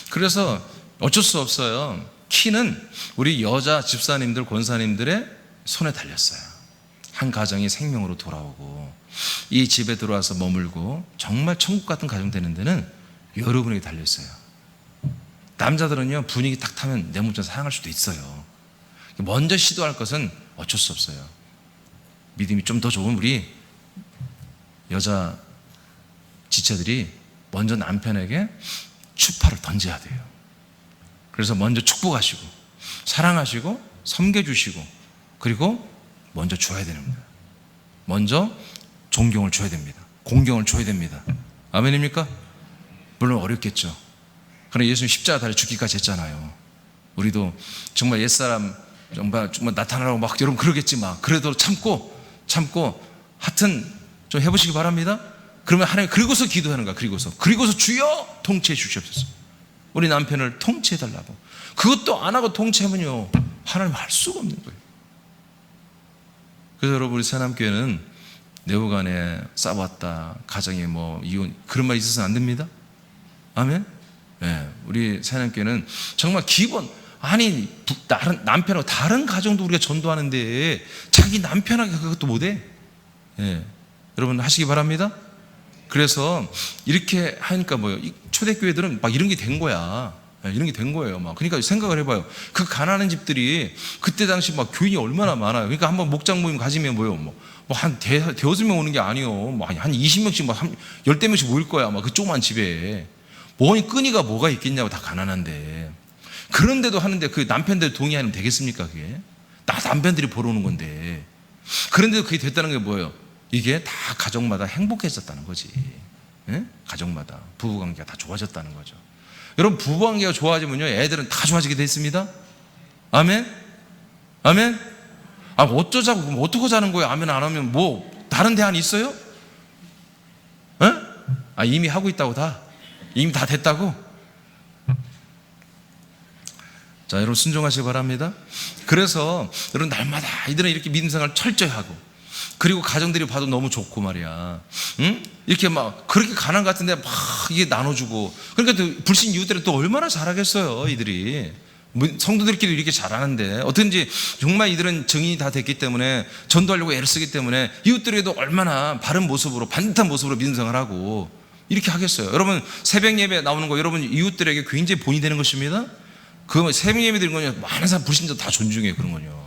Speaker 1: 그래서 어쩔 수 없어요. 키는 우리 여자 집사님들, 권사님들의 손에 달렸어요. 한 가정이 생명으로 돌아오고 이 집에 들어와서 머물고 정말 천국 같은 가정 되는 데는 여러분에게 달려있어요. 남자들은요, 분위기 딱 타면 내 몸처럼 사랑할 수도 있어요. 먼저 시도할 것은 어쩔 수 없어요. 믿음이 좀 더 좋은 우리 여자 지체들이 먼저 남편에게 추파를 던져야 돼요. 그래서 먼저 축복하시고 사랑하시고 섬겨주시고 그리고 먼저 줘야 됩니다. 먼저 존경을 줘야 됩니다. 공경을 줘야 됩니다. 아멘입니까? 물론 어렵겠죠. 그러나 예수님 십자가 달려 죽기까지 했잖아요. 우리도 정말 옛사람 정말 나타나라고 막 여러분 그러겠지 막 그래도 참고 하여튼 좀 해보시기 바랍니다. 그러면 하나님 그리고서 기도하는 거야. 그리고서 주여 통치해 주시옵소서. 우리 남편을 통치해 달라고. 그것도 안 하고 통치하면요 하나님 할 수가 없는 거예요. 그래서 여러분 우리 새남교회는 내부간에 싸웠다 가정에 뭐 이혼 그런 말 있어서는 안 됩니다. 아멘. 네, 우리 새남교회는 정말 기본 아니 다른 남편하고 다른 가정도 우리가 전도하는데 자기 남편하고 그것도 못해. 네, 여러분 하시기 바랍니다. 그래서 이렇게 하니까 뭐요? 초대교회들은 막 이런 게 된 거야. 이런 게 된 거예요. 막 그러니까 생각을 해봐요. 그 가난한 집들이 그때 당시 막 교인이 얼마나 많아요. 그러니까 한번 목장 모임 가지면 뭐요? 뭐 한 대여섯 명 오는 게 아니요. 뭐 한 20명씩 막 10대명씩 모일 거야. 막 그 조그만 집에 뭐니 끈이가 뭐가 있겠냐고 다 가난한데. 그런데도 하는데 그 남편들 동의하면 되겠습니까? 그게 다 남편들이 보러 오는 건데. 그런데도 그게 됐다는 게 뭐예요? 이게 다 가정마다 행복해졌다는 거지. 예? 가정마다 부부관계가 다 좋아졌다는 거죠. 여러분 부부관계가 좋아지면요 애들은 다 좋아지게 돼 있습니다. 아멘? 아멘? 아 어쩌자고 그럼 어떻게 자는 거예요? 아멘 안 하면 뭐 다른 대안 있어요? 예? 아 이미 하고 있다고 이미 다 됐다고? 자 여러분 순종하시기 바랍니다. 그래서 여러분 날마다 아이들은 이렇게 믿음생활 철저히 하고 그리고 가정들이 봐도 너무 좋고 말이야. 응? 이렇게 막 그렇게 가난 것 같은데 막 이게 나눠주고 그러니까 또 불신 이웃들은 또 얼마나 잘하겠어요 이들이. 성도들끼리 이렇게 잘하는데 어떤지 정말 이들은 정인이 다 됐기 때문에 전도하려고 애를 쓰기 때문에 이웃들에게도 얼마나 바른 모습으로 반듯한 모습으로 믿음생활하고 이렇게 하겠어요. 여러분 새벽 예배 나오는 거 여러분 이웃들에게 굉장히 본이 되는 것입니다. 그 새벽 예배 드리는 거는 많은 사람 불신자 다 존중해요. 그런 거요.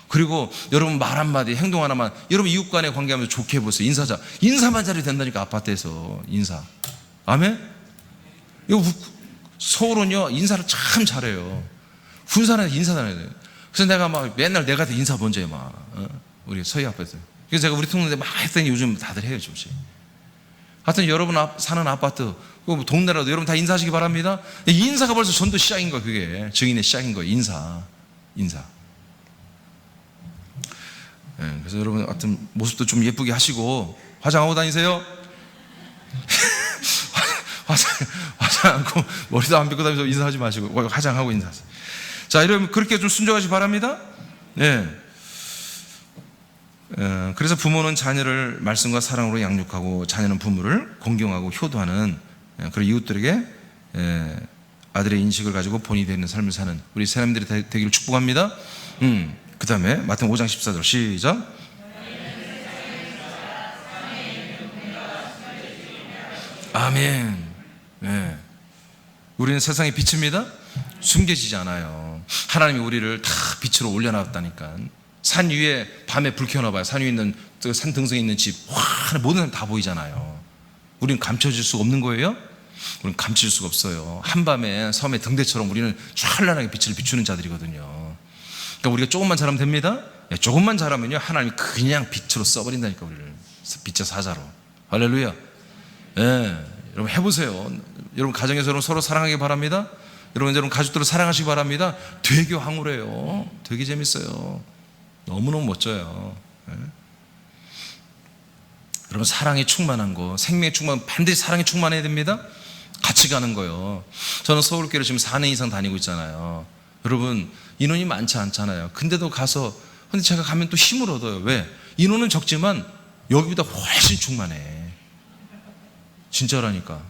Speaker 1: 그리고 여러분 말 한마디 행동 하나만 여러분 이웃 간의 관계하면서 좋게 해보세요. 인사만 잘해도 된다니까. 아파트에서 인사. 아멘? 이거 서울은요 인사를 참 잘해요. 군산에서 인사 잘해야 돼요. 그래서 내가 막 맨날 내가 더 인사 먼저 해 막. 우리 서희 아파트. 그래서 제가 우리 통로에 막 했더니 요즘 다들 해요 조금씩. 하여튼 여러분 사는 아파트 동네라도 여러분 다 인사하시기 바랍니다. 인사가 벌써 전도 시작인 거예요. 그게 증인의 시작인 거예요. 인사. 그래서 여러분 하여튼 모습도 좀 예쁘게 하시고 화장하고 다니세요. 화장하고 머리도 안 빗고 다니면서 인사하지 마시고 화장하고 인사하세요. 자 여러분 그렇게 좀 순종하시기 바랍니다. 네. 그래서 부모는 자녀를 말씀과 사랑으로 양육하고 자녀는 부모를 공경하고 효도하는 그런 이웃들에게 아들의 인식을 가지고 본이 되는 삶을 사는 우리 사람들이 되기를 축복합니다. 그 다음에 마태복음 5장 14절 시작. 아멘. 네. 우리는 세상의 빛입니다. 숨겨지지 않아요. 하나님이 우리를 다 빛으로 올려놨다니까. 산 위에 밤에 불 켜놔봐요. 산 위에 있는 산 등성에 있는 집 모든 사람 다 보이잖아요. 우리는 감춰질 수가 없는 거예요. 우리는 감출 수가 없어요. 한밤에 섬의 등대처럼 우리는 찬란하게 빛을 비추는 자들이거든요. 그러니까 우리가 조금만 잘하면 됩니다. 조금만 잘하면요 하나님이 그냥 빛으로 써버린다니까. 우리를 빛의 사자로. 할렐루야. 여러분 해보세요. 여러분 가정에서 여러분 서로 사랑하기 바랍니다. 여러분 가족들을 사랑하시기 바랍니다. 되게 황홀해요. 되게 재밌어요. 너무너무 멋져요. 여러분 사랑이 충만한 거, 생명이 충만, 반드시 사랑이 충만해야 됩니다. 같이 가는 거요. 저는 서울교회를 지금 4년 이상 다니고 있잖아요. 여러분 인원이 많지 않잖아요. 근데 제가 가면 또 힘을 얻어요. 왜? 인원은 적지만 여기보다 훨씬 충만해. 진짜라니까.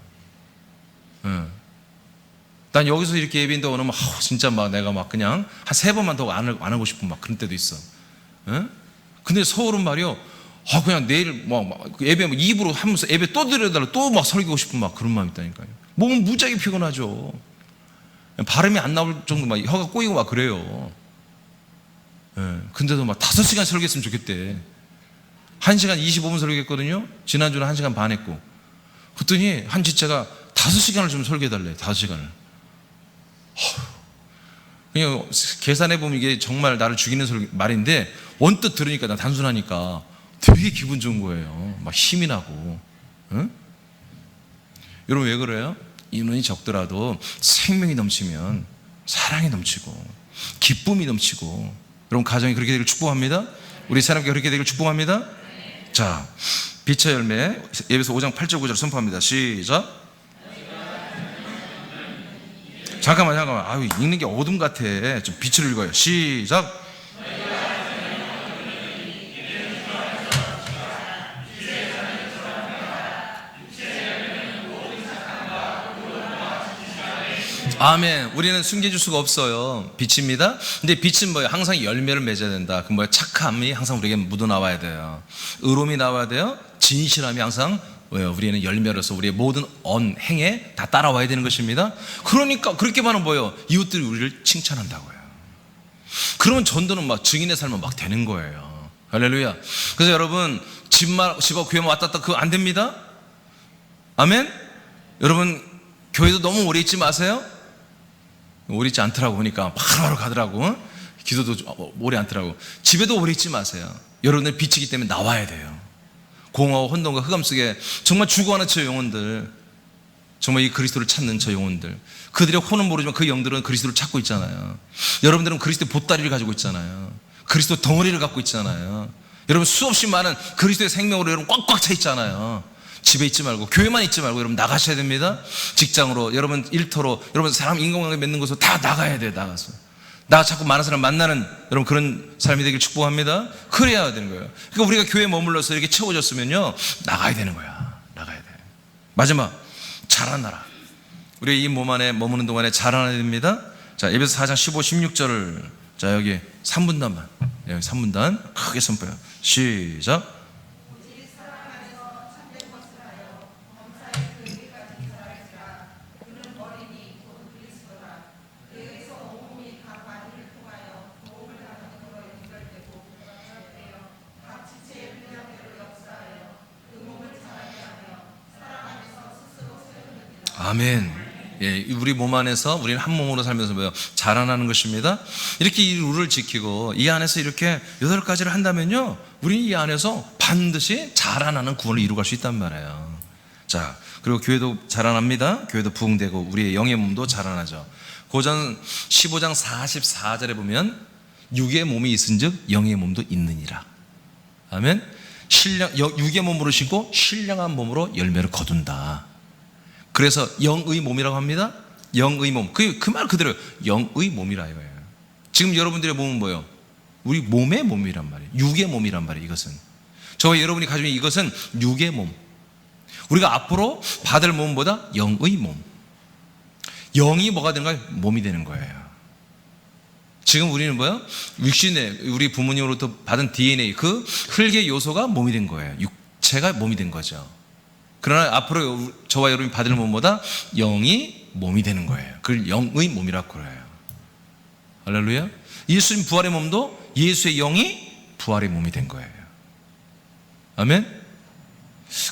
Speaker 1: 난 여기서 이렇게 예배인데 오면 진짜 막 내가 막 그냥 한 3번만 더 안 하고 싶은 막 그런 때도 있어. 근데 서울은 말이요. 그냥 내일 예배 2부로 하면서 예배 또 드려달라 또 막 설교하고 싶은 막 그런 마음이 있다니까요. 몸은 무지하게 피곤하죠. 발음이 안 나올 정도 막 혀가 꼬이고 막 그래요. 근데도 막 5시간 설교했으면 좋겠대. 1시간 25분 설교했거든요. 지난주는 1시간 반 했고. 그랬더니 한 지체가 5시간을 좀 설교해달래. 5시간을. 그냥 계산해보면 이게 정말 나를 죽이는 말인데 언뜻 들으니까 나 단순하니까 되게 기분 좋은 거예요. 막 힘이 나고. 여러분 왜 그래요? 인원이 적더라도 생명이 넘치면 사랑이 넘치고 기쁨이 넘치고, 여러분 가정이 그렇게 되길 축복합니다. 우리 사람께 그렇게 되길 축복합니다. 자, 빛의 열매, 에베소 5장 8절 9절 선포합니다. 시작. 잠깐만. 아유, 읽는 게 어둠 같아. 좀 빛을 읽어요. 시작. 아멘. 우리는 숨겨줄 수가 없어요. 빛입니다. 근데 빛은 뭐예요? 항상 열매를 맺어야 된다. 그 뭐예요? 착함이 항상 우리에게 묻어나와야 돼요. 의로움이 나와야 돼요. 진실함이 항상 왜요? 우리는 열매로서 우리의 모든 행에 다 따라와야 되는 것입니다. 그러니까 그렇게 말하면 뭐예요? 이웃들이 우리를 칭찬한다고요. 그러면 전도는 막 증인의 삶은 막 되는 거예요. 할렐루야. 그래서 여러분 집하고 교회만 왔다 갔다 그거 안 됩니다. 아멘. 여러분 교회도 너무 오래 있지 마세요. 오래 있지 않더라고. 보니까 바로 가더라고. 기도도 오래 않더라고. 집에도 오래 있지 마세요. 여러분들 빛이기 때문에 나와야 돼요. 공허와 혼돈과 흑암 속에 정말 죽어가는 저 영혼들, 정말 이 그리스도를 찾는 저 영혼들, 그들의 혼은 모르지만 그 영들은 그리스도를 찾고 있잖아요. 여러분들은 그리스도의 보따리를 가지고 있잖아요. 그리스도 덩어리를 갖고 있잖아요. 여러분 수없이 많은 그리스도의 생명으로 여러분 꽉꽉 차 있잖아요. 집에 있지 말고, 교회만 있지 말고 여러분 나가셔야 됩니다. 직장으로, 여러분 일터로, 여러분 사람 인간관계 맺는 곳으로 다 나가야 돼요. 나 자꾸 많은 사람 만나는 여러분 그런 삶이 되길 축복합니다. 그래야 되는 거예요. 그러니까 우리가 교회에 머물러서 이렇게 채워졌으면요, 나가야 되는 거야. 나가야 돼. 마지막, 자라나라. 우리 이 몸 안에 머무는 동안에 자라나야 됩니다. 자, 에베소 4장 15, 16절을 자 여기 3분단만, 여기 3분단 크게 선포해요. 시작. 아멘. 예, 우리 몸 안에서 우리는 한 몸으로 살면서 뭐요? 자라나는 것입니다. 이렇게 이 룰을 지키고 이 안에서 이렇게 8가지를 한다면요, 우리 이 안에서 반드시 자라나는 구원을 이루어갈 수 있단 말이에요. 자, 그리고 교회도 자라납니다. 교회도 부흥되고 우리의 영의 몸도 자라나죠. 고전 15장 44절에 보면 육의 몸이 있은즉 영의 몸도 있느니라. 아멘. 육의 몸으로 신고 신령한 몸으로 열매를 거둔다. 그래서 영의 몸이라고 합니다. 영의 몸. 그 말 그대로 영의 몸이라 이거예요. 지금 여러분들의 몸은 뭐예요? 우리 몸의 몸이란 말이에요. 육의 몸이란 말이에요. 이것은 저와 여러분이 가지고 있는 이것은 육의 몸. 우리가 앞으로 받을 몸보다 영의 몸. 영이 뭐가 되는 거예요? 몸이 되는 거예요. 지금 우리는 뭐예요? 육신의 우리 부모님으로부터 받은 DNA, 그 흙의 요소가 몸이 된 거예요. 육체가 몸이 된 거죠. 그러나 앞으로 저와 여러분이 받을 몸보다 영이 몸이 되는 거예요. 그걸 영의 몸이라고 그래요. 할렐루야. 예수님 부활의 몸도 예수의 영이 부활의 몸이 된 거예요. 아멘.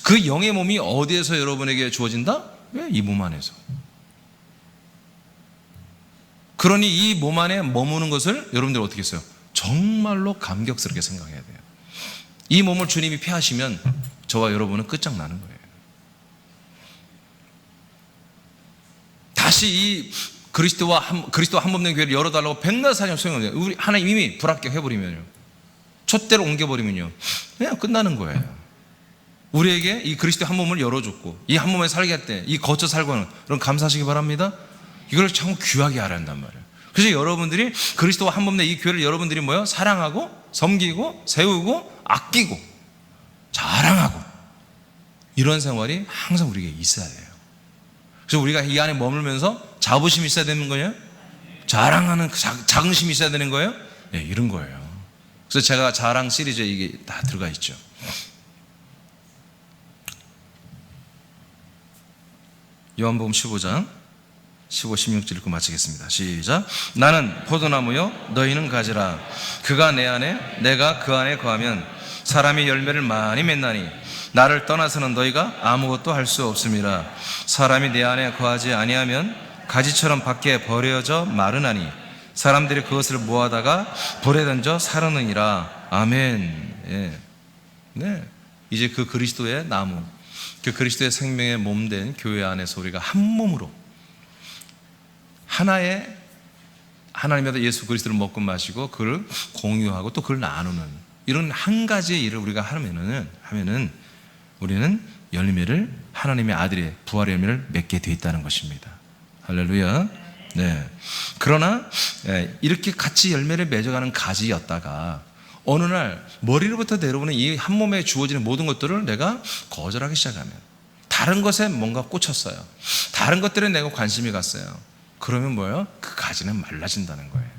Speaker 1: 그 영의 몸이 어디에서 여러분에게 주어진다? 이 몸 안에서. 그러니 이 몸 안에 머무는 것을 여러분들 어떻게 했어요? 정말로 감격스럽게 생각해야 돼요. 이 몸을 주님이 폐하시면 저와 여러분은 끝장나는 거예요. 다시 이 그리스도와 한 몸된 교회를 열어달라고 백날 사냥 소용없어요. 우리 하나님 이미 불합격해버리면요, 촛대로 옮겨버리면요, 그냥 끝나는 거예요. 우리에게 이 그리스도 한 몸을 열어줬고 이 한 몸에 살게 할 때 이 거쳐 살고 하는, 그런 감사하시기 바랍니다. 이걸 참 귀하게 알아야 한단 말이에요. 그래서 여러분들이 그리스도와 한 몸된 이 교회를 여러분들이 뭐요? 사랑하고 섬기고 세우고 아끼고 자랑하고 이런 생활이 항상 우리에게 있어야 돼요. 그래서 우리가 이 안에 머물면서 자부심이 있어야 되는 거예요? 자랑하는 자긍심이 있어야 되는 거예요? 네, 이런 거예요. 그래서 제가 자랑 시리즈에 이게 다 들어가 있죠. 요한복음 15장 15, 16절 읽고 마치겠습니다. 시작. 나는 포도나무요 너희는 가지라. 그가 내 안에 내가 그 안에 거하면 사람이 열매를 많이 맺나니 나를 떠나서는 너희가 아무것도 할 수 없음이라. 사람이 내 안에 거하지 아니하면 가지처럼 밖에 버려져 마르나니 사람들이 그것을 모아다가 불에 던져 사르느니라. 아멘. 예. 네. 이제 그 그리스도의 나무, 그 그리스도의 생명의 몸된 교회 안에서 우리가 한 몸으로 하나의 하나님의 예수 그리스도를 먹고 마시고 그를 공유하고 또 그걸 나누는 이런 한 가지의 일을 우리가 하면은 우리는 열매를 하나님의 아들의 부활의 열매를 맺게 돼 있다는 것입니다. 할렐루야. 네. 그러나 이렇게 같이 열매를 맺어가는 가지였다가 어느 날 머리로부터 내려오는 이 한 몸에 주어지는 모든 것들을 내가 거절하기 시작하면 다른 것에 뭔가 꽂혔어요. 다른 것들에 내가 관심이 갔어요. 그러면 뭐예요? 그 가지는 말라진다는 거예요.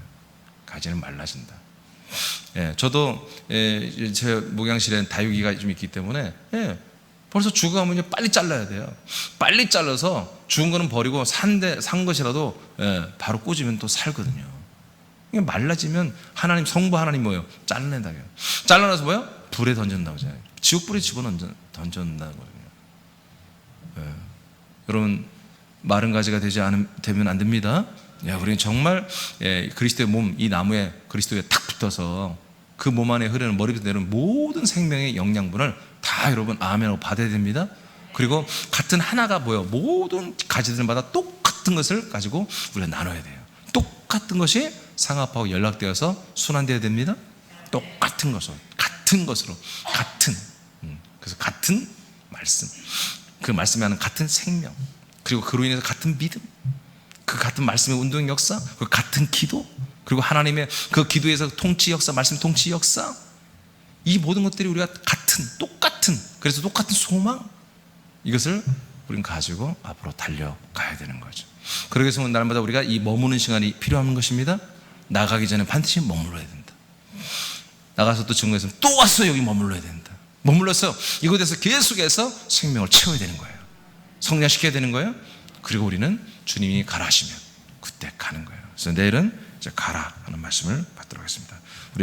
Speaker 1: 가지는 말라진다. 저도 제 목양실에 다육이가 좀 있기 때문에 벌써 죽어가면 빨리 잘라야 돼요. 빨리 잘라서 죽은 거는 버리고 산 것이라도 바로 꽂으면 또 살거든요. 이게 말라지면 하나님 성부 하나님 뭐예요? 잘라낸다고요. 잘라내서 뭐예요? 불에 던진다고 하잖아요. 지옥불에 던져낸다는 거거든요. 여러분 마른 가지가 되면 안 됩니다. 우리는 정말 그리스도의 몸, 이 나무에 그리스도에 탁 붙어서 그 몸 안에 흐르는 머리부터 내려오는 모든 생명의 영양분을 다 여러분 아멘하고 받아야 됩니다. 그리고 같은 하나가 뭐예요? 모든 가지들마다 똑같은 것을 가지고 우리가 나눠야 돼요. 똑같은 것이 상합하고 연락되어서 순환되어야 됩니다. 똑같은 것으로, 그래서 같은 말씀, 그 말씀에 하는 같은 생명, 그리고 그로 인해서 같은 믿음, 그 같은 말씀의 운동 역사, 그 같은 기도, 그리고 하나님의 그 기도에서 통치 역사, 말씀 통치 역사, 이 모든 것들이 우리가 똑같은, 그래서 똑같은 소망, 이것을 우리는 가지고 앞으로 달려가야 되는 거죠. 그러기 위해서 날마다 우리가 이 머무는 시간이 필요한 것입니다. 나가기 전에 반드시 머물러야 된다. 나가서 또 증거해서 또 와서 여기 머물러야 된다. 머물러서 이곳에서 계속해서 생명을 채워야 되는 거예요. 성장시켜야 되는 거예요. 그리고 우리는 주님이 가라 하시면 그때 가는 거예요. 그래서 내일은 이제 가라 하는 말씀을 받도록 하겠습니다.